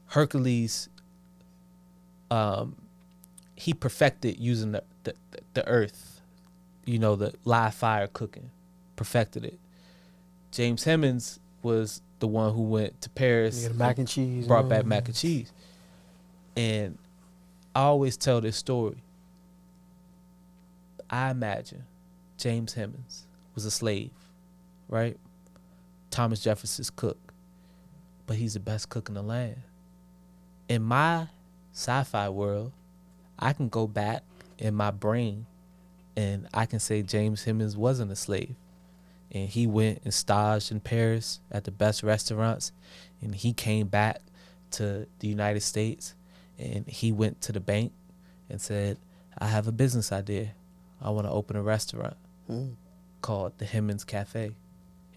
S3: Hercules, he perfected using the earth, you know, the live fire cooking, perfected it. James Hemings was the one who went to Paris,
S2: mac and cheese,
S3: brought back mac and cheese. And I always tell this story. I imagine James Hemings was a slave, right? Thomas Jefferson's cook, but he's the best cook in the land. In my sci-fi world, I can go back in my brain and I can say James Hemings wasn't a slave. And he went and staged in Paris at the best restaurants. And he came back to the United States and he went to the bank and said, I have a business idea. I want to open a restaurant called the Hemings Cafe.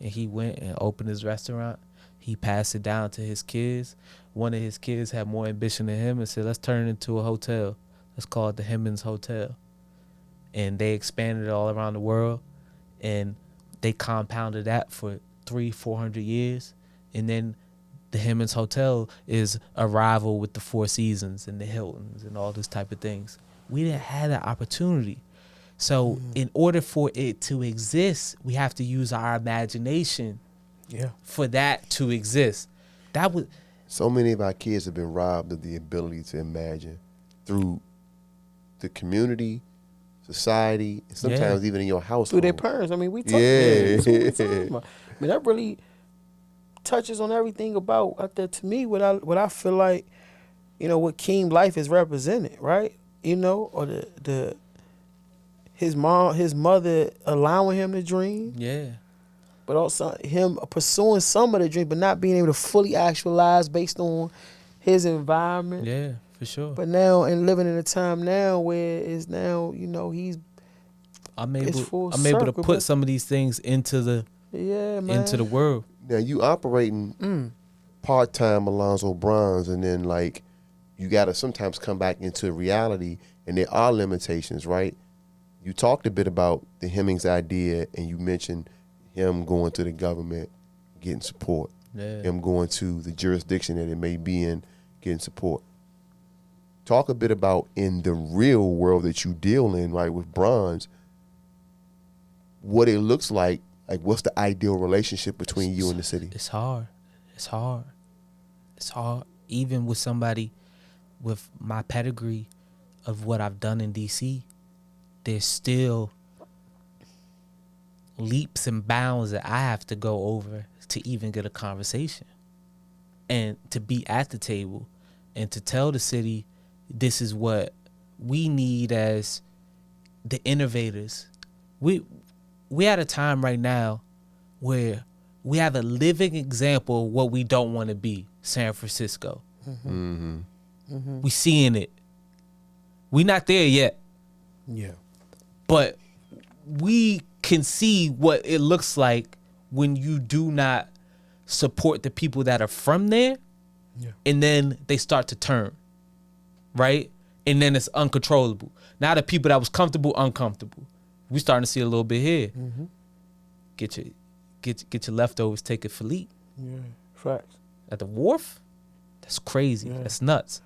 S3: And he went and opened his restaurant. He passed it down to his kids. One of his kids had more ambition than him and said, let's turn it into a hotel. Let's call it the Hemmings Hotel. And they expanded it all around the world. And they compounded that for 300-400 years. And then the Hemmings Hotel is a rival with the Four Seasons and the Hiltons and all this type of things. We didn't have that opportunity. So in order for it to exist, we have to use our imagination for that to exist. That was
S1: So many of our kids have been robbed of the ability to imagine through the community, society, and sometimes even in your household.
S2: Through their parents. I mean, we talk
S1: Yeah.
S2: about. I mean, that really touches on everything about out there to me. What I feel like, you know, what Keem life is represented, right? You know, or his mother allowing him to dream.
S3: Yeah.
S2: But also him pursuing some of the dream, but not being able to fully actualize based on his environment.
S3: Yeah, for sure.
S2: But now, and living in a time now where it's now, you know,
S3: I'm
S2: it's
S3: able
S2: full
S3: to
S2: circle,
S3: put
S2: but-
S3: some of these things into the world.
S1: Now you operating part-time Alonzo Bronze, and then like you got to sometimes come back into reality, and there are limitations, right? You talked a bit about the Hemmings idea, and you mentioned him going to the government, getting support.
S3: Yeah.
S1: Him going to the jurisdiction that it may be in, getting support. Talk a bit about in the real world that you deal in, right, with Bronze, what it looks like what's the ideal relationship between you and the city?
S3: It's hard. It's hard. It's hard. Even with somebody with my pedigree of what I've done in DC, there's still leaps and bounds that I have to go over to even get a conversation. And to be at the table and to tell the city this is what we need as the innovators. We at a time right now where we have a living example of what we don't want to be, San Francisco. We seeing it. We not there yet.
S2: Yeah.
S3: But we can see what it looks like when you do not support the people that are from there, and then they start to turn, right? And then it's uncontrollable. Now the people that was comfortable, uncomfortable. We starting to see a little bit here. Get your leftovers, take it for leap.
S2: Yeah. Facts.
S3: At the wharf? That's crazy.
S2: Yeah.
S3: That's nuts.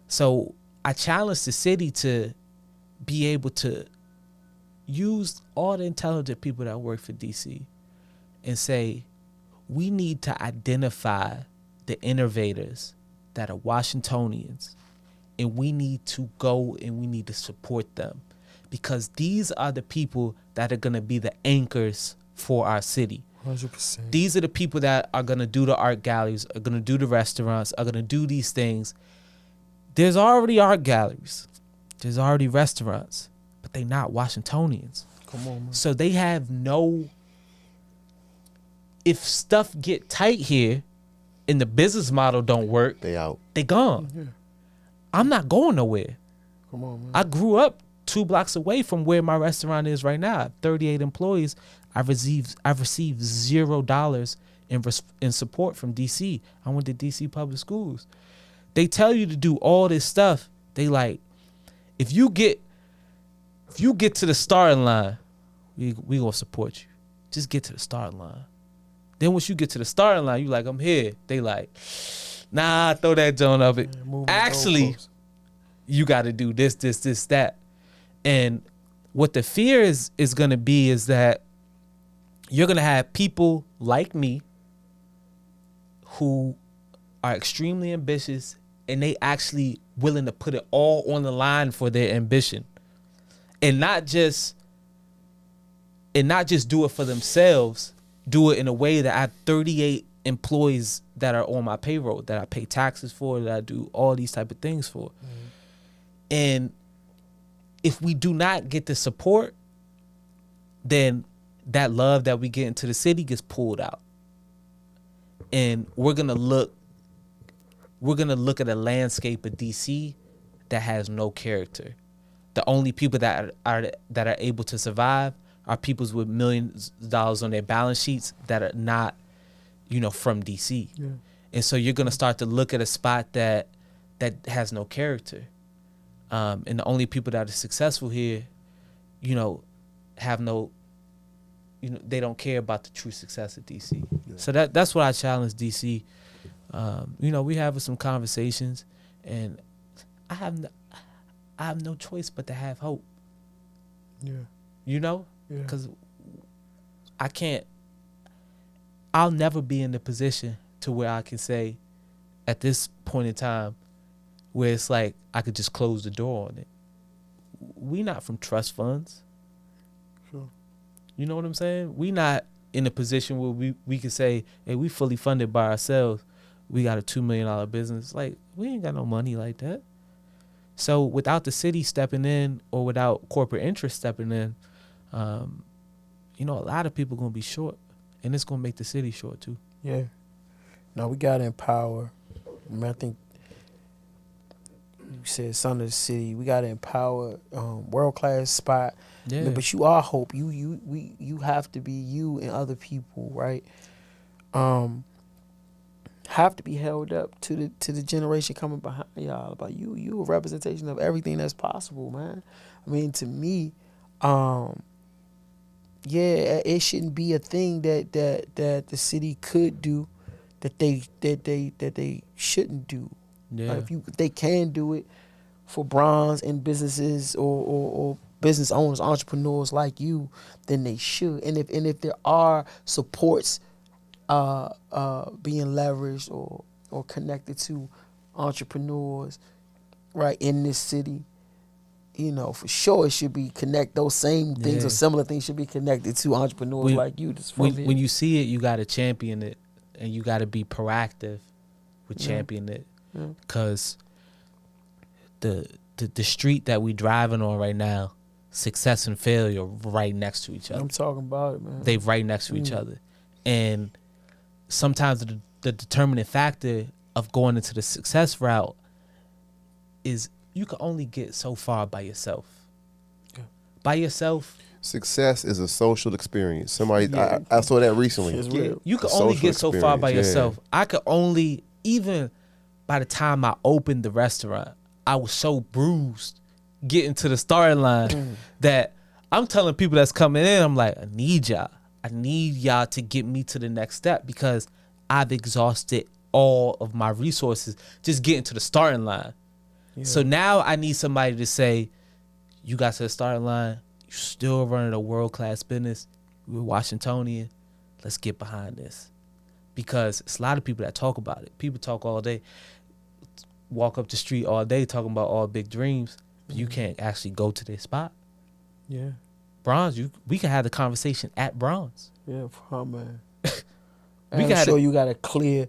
S3: So I challenge the city to be able to use all the intelligent people that work for DC and say, we need to identify the innovators that are Washingtonians, and we need to go and we need to support them, because these are the people that are going to be the anchors for our city.
S2: 100%.
S3: These are the people that are going to do the art galleries, are going to do the restaurants, are going to do these things. There's already art galleries. There's already restaurants, but they not Washingtonians.
S2: Come on, man.
S3: So they have no, if stuff get tight here and the business model don't work,
S1: They out.
S3: they gone.
S2: Yeah.
S3: I'm not going nowhere.
S2: Come on, man.
S3: I grew up 2 blocks away from where my restaurant is right now. I have 38 employees. I've received $0 in support from DC. I went to DC public schools. They tell you to do all this stuff. They like, if you get to the starting line, we gonna support you. Just get to the starting line. Then once you get to the starting line, you like, I'm here. They like, nah, throw that joint up. Actually, you got to do this, that. And what the fear is going to be is that you're going to have people like me who are extremely ambitious, and they actually willing to put it all on the line for their ambition, and not just do it for themselves. Do it in a way that I have 38 employees that are on my payroll, that I pay taxes for, that I do all these type of things for. And if we do not get the support, then that love that we get into the city gets pulled out. And we're gonna look at a landscape of DC that has no character. The only people that are able to survive are peoples with millions of dollars on their balance sheets that are not from DC.
S2: Yeah.
S3: And so you're going to start to look at a spot that has no character. And the only people that are successful here, have no, they don't care about the true success of DC. Yeah. So that's what I challenge DC. We have some conversations, and I have no choice but to have hope.
S2: Yeah.
S3: Because I'll never be in the position to where I can say at this point in time where it's like I could just close the door on it. We not from trust funds.
S2: Sure.
S3: You know what I'm saying? We not in a position where we can say, hey, we fully funded by ourselves. We got a $2 million business. Like, we ain't got no money like that. So without the city stepping in or without corporate interest stepping in, a lot of people going to be short. And it's going to make the city short too.
S2: Yeah. No, we got to empower. I think you said son of the city. We got to empower world-class spot.
S3: Yeah.
S2: But you are hope. You have to be you and other people, right? Have to be held up to the generation coming behind y'all. About you a representation of everything that's possible, man. I mean, to me, it shouldn't be a thing that the city could do that they shouldn't do.
S3: Yeah.
S2: If they can do it for bronze and businesses or business owners, entrepreneurs like you, then they should. And if there are supports being leveraged or connected to entrepreneurs, right, in this city, for sure it should be those same things or similar things should be connected to entrepreneurs like you.
S3: When you see it, you got to champion it, and you got to be proactive with championing it, because the street that we driving on right now, success and failure right next to each other.
S2: I'm talking about it, man.
S3: They right next to each other, and sometimes the determining factor of going into the success route is you can only get so far by yourself.
S2: Yeah.
S3: By yourself.
S1: Success is a social experience. I saw that recently.
S2: It's real.
S3: You can only get so far by yourself. I could only, even by the time I opened the restaurant, I was so bruised getting to the starting line that I'm telling people that's coming in, I'm like, I need y'all to get me to the next step, because I've exhausted all of my resources just getting to the starting line. Yeah. So now I need somebody to say, you got to the starting line, you're still running a world-class business, you're Washingtonian, let's get behind this. Because it's a lot of people that talk about it. People talk all day, walk up the street all day talking about all big dreams, but you can't actually go to their spot.
S2: Yeah.
S3: Bronze, we can have the conversation at Bronze.
S2: Yeah, man. I'm sure you got a clear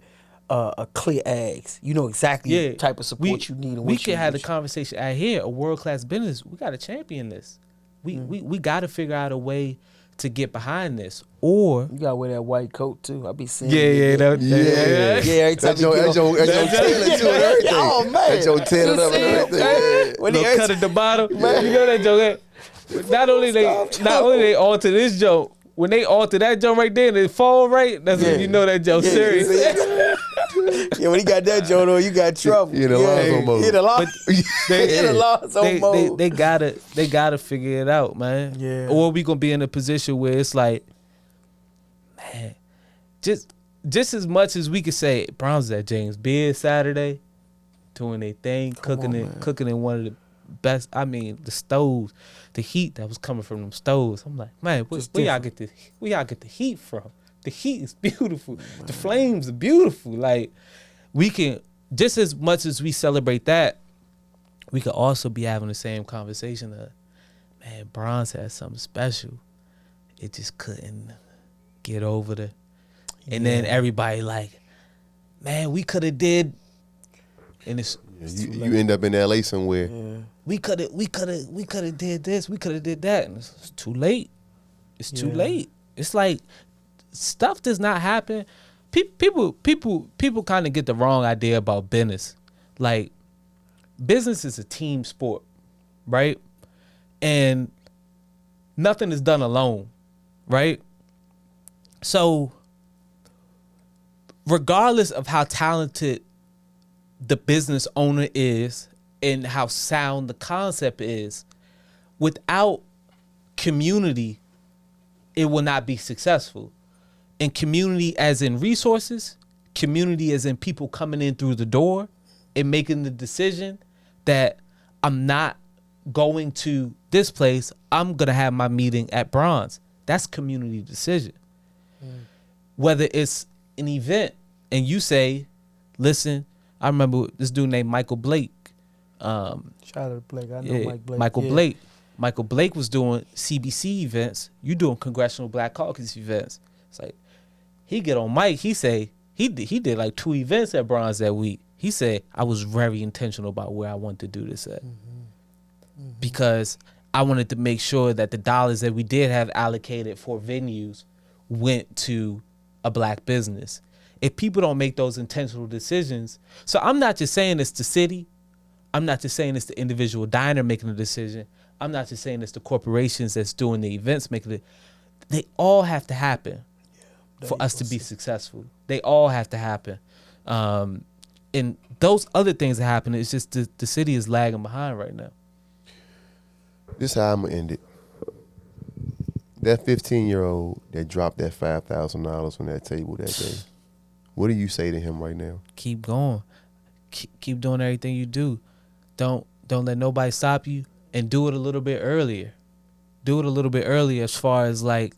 S2: eggs. You know exactly the type of support you need.
S3: We can have the conversation out here. A world class business. We got to champion this. We got to figure out a way to get behind this. Or
S2: you got to wear that white coat too. I be seeing.
S3: Yeah.
S1: That's your tailor too and everything.
S2: Oh man,
S1: that's your tailor up and everything.
S3: When he cut at the bottom, man. You know that joke. Not only they alter this joke. When they alter that joke right there and it fall right, that's when you know that joke's serious.
S2: Yeah, when he got that joke on, you got trouble.
S1: Hit a Lonzo mode.
S2: Hit a Lonzo mode.
S3: They gotta figure it out, man.
S2: Yeah.
S3: Or we gonna be in a position where it's like, man, just as much as we could say, Browns at James Beard Saturday, doing their thing, cooking in one of the best. I mean, the stoves, the heat that was coming from them stoves. I'm like, man, where y'all get the heat from? The heat is beautiful. The flames are beautiful. Like, we can, just as much as we celebrate that, we could also be having the same conversation of, man, Bronze had something special. It just couldn't get over the, and then everybody like, man, we could have did, and it's
S1: you end up in LA somewhere.
S2: Yeah.
S3: We could have did this, we could have did that, and it's too late. It's too late. It's like, stuff does not happen. People kind of get the wrong idea about business. Like, business is a team sport, right? And nothing is done alone, right? So regardless of how talented the business owner is and how sound the concept is, without community, it will not be successful. And community as in resources, community as in people coming in through the door and making the decision that I'm not going to this place, I'm going to have my meeting at Bronze. That's community decision. Whether it's an event and you say, listen, I remember this dude named Michael Blake.
S2: Shout out to Blake. I know Mike Blake.
S3: Michael Blake. Michael Blake was doing CBC events. You doing Congressional Black Caucus events. It's like, he get on mic. He say, he did like 2 events at Bronze that week. He said, I was very intentional about where I wanted to do this at. Because I wanted to make sure that the dollars that we did have allocated for venues went to a black business. If people don't make those intentional decisions, so I'm not just saying it's the city, I'm not just saying it's the individual diner making the decision, I'm not just saying it's the corporations that's doing the events making it. They all have to happen for us to be successful. They all have to happen. And those other things that happen, it's just the city is lagging behind right now.
S1: This is how I'm going to end it. That 15-year-old that dropped that $5,000 on that table that day, what do you say to him right now?
S3: Keep going. Keep doing everything you do. Don't let nobody stop you, and do it a little bit earlier. Do it a little bit earlier as far as like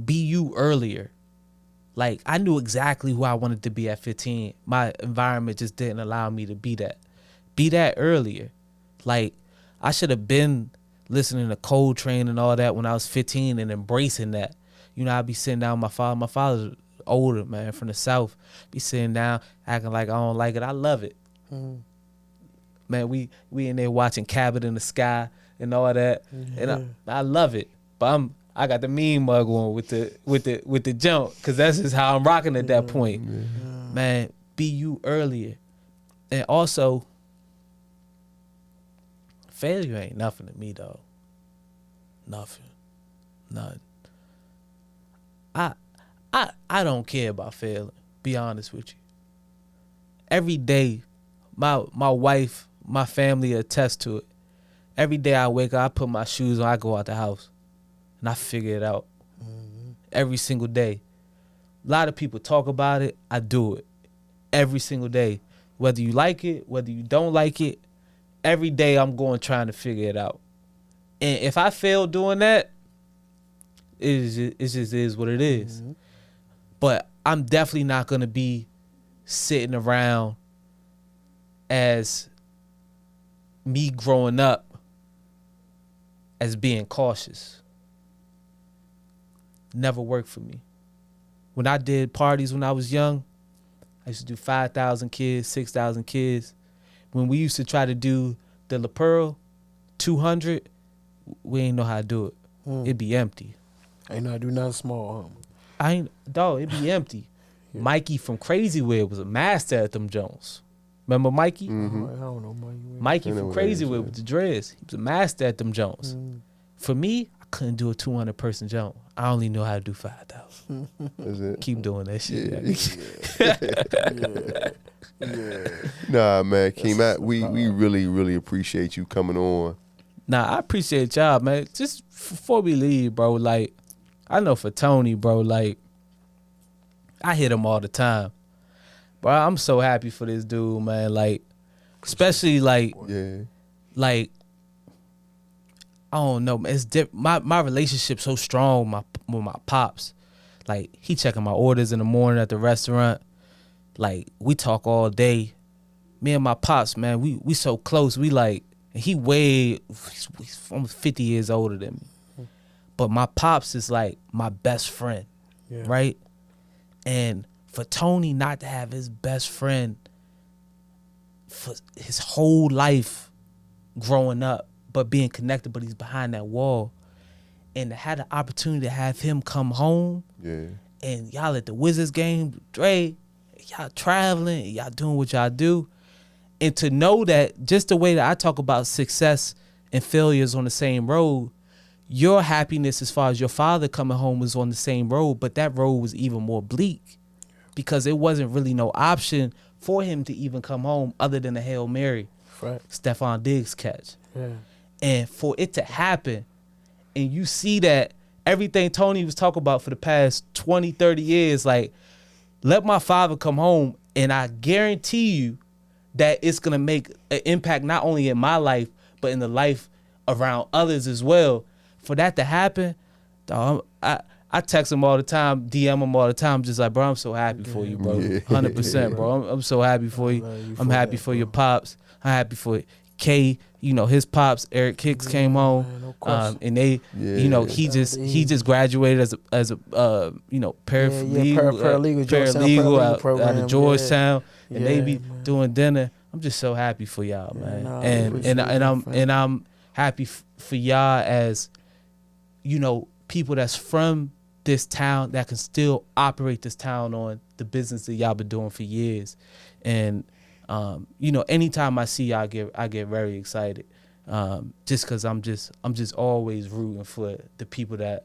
S3: be you earlier. Like, I knew exactly who I wanted to be at 15. My environment just didn't allow me to be that. Be that earlier. Like, I should have been listening to Coltrane and all that when I was 15 and embracing that. You know, I'd be sitting down with my father. My father's older, man, from the South. Be sitting down, acting like I don't like it. I love it. Man, we in there watching Cabin in the Sky and all that. And I love it. But I got the mean mug on with the jump, because that's just how I'm rocking at that point. Man, be you earlier. And also, failure ain't nothing to me, though. Nothing. None. I don't care about failing, be honest with you. Every day, my wife, my family attest to it. Every day I wake up, I put my shoes on, I go out the house, and I figure it out. Every single day. A lot of people talk about it, I do it. Every single day. Whether you like it, whether you don't like it, every day I'm going trying to figure it out. And if I fail doing that, it just is what it is. But I'm definitely not going to be sitting around as me growing up as being cautious. Never worked for me. When I did parties when I was young, I used to do 5,000 kids, 6,000 kids. When we used to try to do the La Pearl, 200, we ain't know how to do it. It'd be empty.
S2: Ain't know how to do nothing small,
S3: It'd be empty. Mikey from Crazy Weird was a master at them Jones. Remember Mikey?
S2: I don't know Mikey.
S3: Mikey from Crazy Weird with the dreads. He was a master at them Jones. For me, I couldn't do a 200-person Jones. I only know how to do 5,000. Keep doing that shit.
S1: Nah, man, Keem, we really, really appreciate you coming on.
S3: Nah, I appreciate y'all, man. Just before we leave, bro, like, I know for Tony, bro, like, I hit him all the time. Bro, I'm so happy for this dude, man. Like, especially, like, like, I don't know, man. It's my relationship's so strong with my pops. Like, he checking my orders in the morning at the restaurant. Like, we talk all day. Me and my pops, man, we so close. We like, he's almost 50 years older than me. But my pops is like my best friend, right? And for Tony not to have his best friend for his whole life growing up, but being connected, but he's behind that wall, and to have the opportunity to have him come home, and y'all at the Wizards game, Dre, y'all traveling, y'all doing what y'all do, and to know that just the way that I talk about success and failures on the same road, your happiness as far as your father coming home was on the same road, but that road was even more bleak. because it wasn't really no option for him to even come home other than a Hail Mary,
S2: Right.
S3: Stephon Diggs catch.
S2: Yeah.
S3: And for it to happen, and you see that everything Tony was talking about for the past 20, 30 years, like, let my father come home, and I guarantee you that it's going to make an impact not only in my life, but in the life around others as well. For that to happen, dog, I text him all the time, DM him all the time, just like, bro, I'm so happy for you, bro. 100%, bro. I'm so happy for you. I'm happy for your pops. I'm happy for K. You know, his pops, Eric Hicks, came home, and they, you know, he just graduated as a paralegal out of Georgetown, and they be doing dinner. I'm just so happy for y'all, man, and I'm happy for y'all as, you know, people that's from this town that can still operate this town on the business that y'all been doing for years. And you know, anytime I see y'all, I get very excited, just because I'm just always rooting for the people that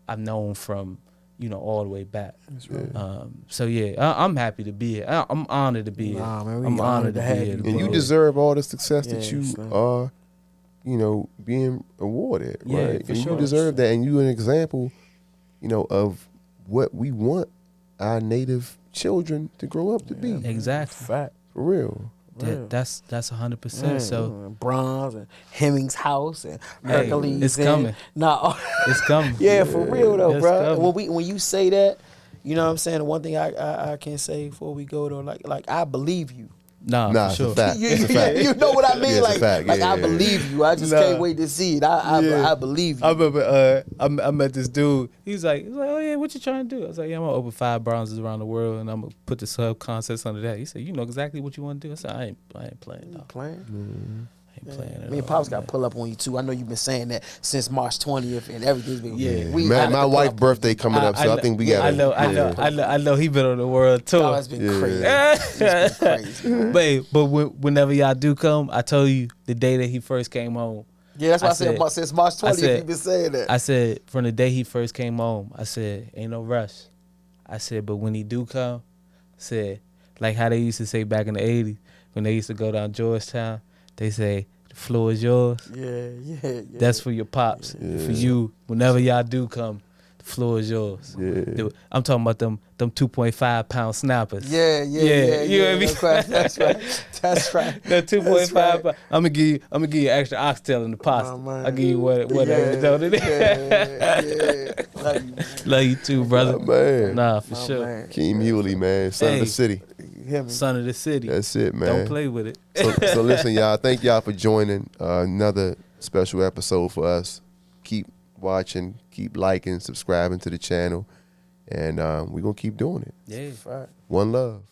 S3: I've known from, you know, all the way back. That's right. So yeah, I'm happy to be here. I'm honored to be here.
S2: Man,
S3: I'm honored to be here.
S1: And you deserve all the success that you are, you know, being awarded, right? And you deserve that, and you're an example, you know, of what we want our native children to grow up to be.
S3: Exactly.
S2: Fact.
S1: For real.
S3: That's 100%. So
S2: Bronze and Hemmings House and Hercules.
S3: It's coming.
S2: No,
S3: it's coming.
S2: Yeah, for real though,
S3: It's
S2: bro.
S3: coming.
S2: When you say that, you know what I'm saying. The one thing I can say before we go though, like I believe you.
S3: Nah, for sure.
S1: It's a fact.
S2: You,
S1: It's a fact.
S2: you know what I mean?
S1: Yeah,
S2: like,
S1: it's a fact.
S2: like
S1: Yeah,
S2: I
S1: yeah,
S2: believe you. I just can't wait to see it. I believe you.
S3: I remember I met this dude. He's like, oh yeah, what you trying to do? I was like, yeah, I'm gonna open 5 bronzes around the world, and I'm gonna put the sub concepts under that. He said, you know exactly what you want to do. I said, I ain't playing. No.
S2: Playing.
S1: Mm-hmm.
S3: I ain't playing.
S2: Me and Pops got to pull up on you too. I know you've been saying that since March 20th, and everything's been.
S3: Yeah.
S1: Man, my wife's birthday coming up, so I think we got.
S3: I know. He been on the world tour.
S2: Oh, it's been crazy. It's been crazy.
S3: But whenever y'all do come, I told you the day that he first came home.
S2: Yeah, that's why I said since March 20th, you've been saying that.
S3: I said from the day he first came home, I said ain't no rush. I said, but when he do come, I said like how they used to say back in the '80s when they used to go down Georgetown, they say the floor is yours.
S2: Yeah.
S3: That's for your pops. For you, whenever y'all do come, the floor is yours.
S1: Yeah.
S3: I'm talking about them 2.5 pound snappers.
S2: Yeah.
S3: You know what I mean?
S2: That's right.
S3: That 2.5 pound. I'm gonna give you extra oxtail in the pasta. I'll give you whatever. Love you too, brother.
S1: Man.
S3: Nah, for sure.
S1: Keem Hughley, man, son of the city.
S3: Son of the city.
S1: That's it, man.
S3: Don't play with it.
S1: So listen, y'all. Thank y'all for joining another special episode for us. Keep watching, keep liking, subscribing to the channel, and we're gonna keep doing it.
S3: Yeah.
S1: One love.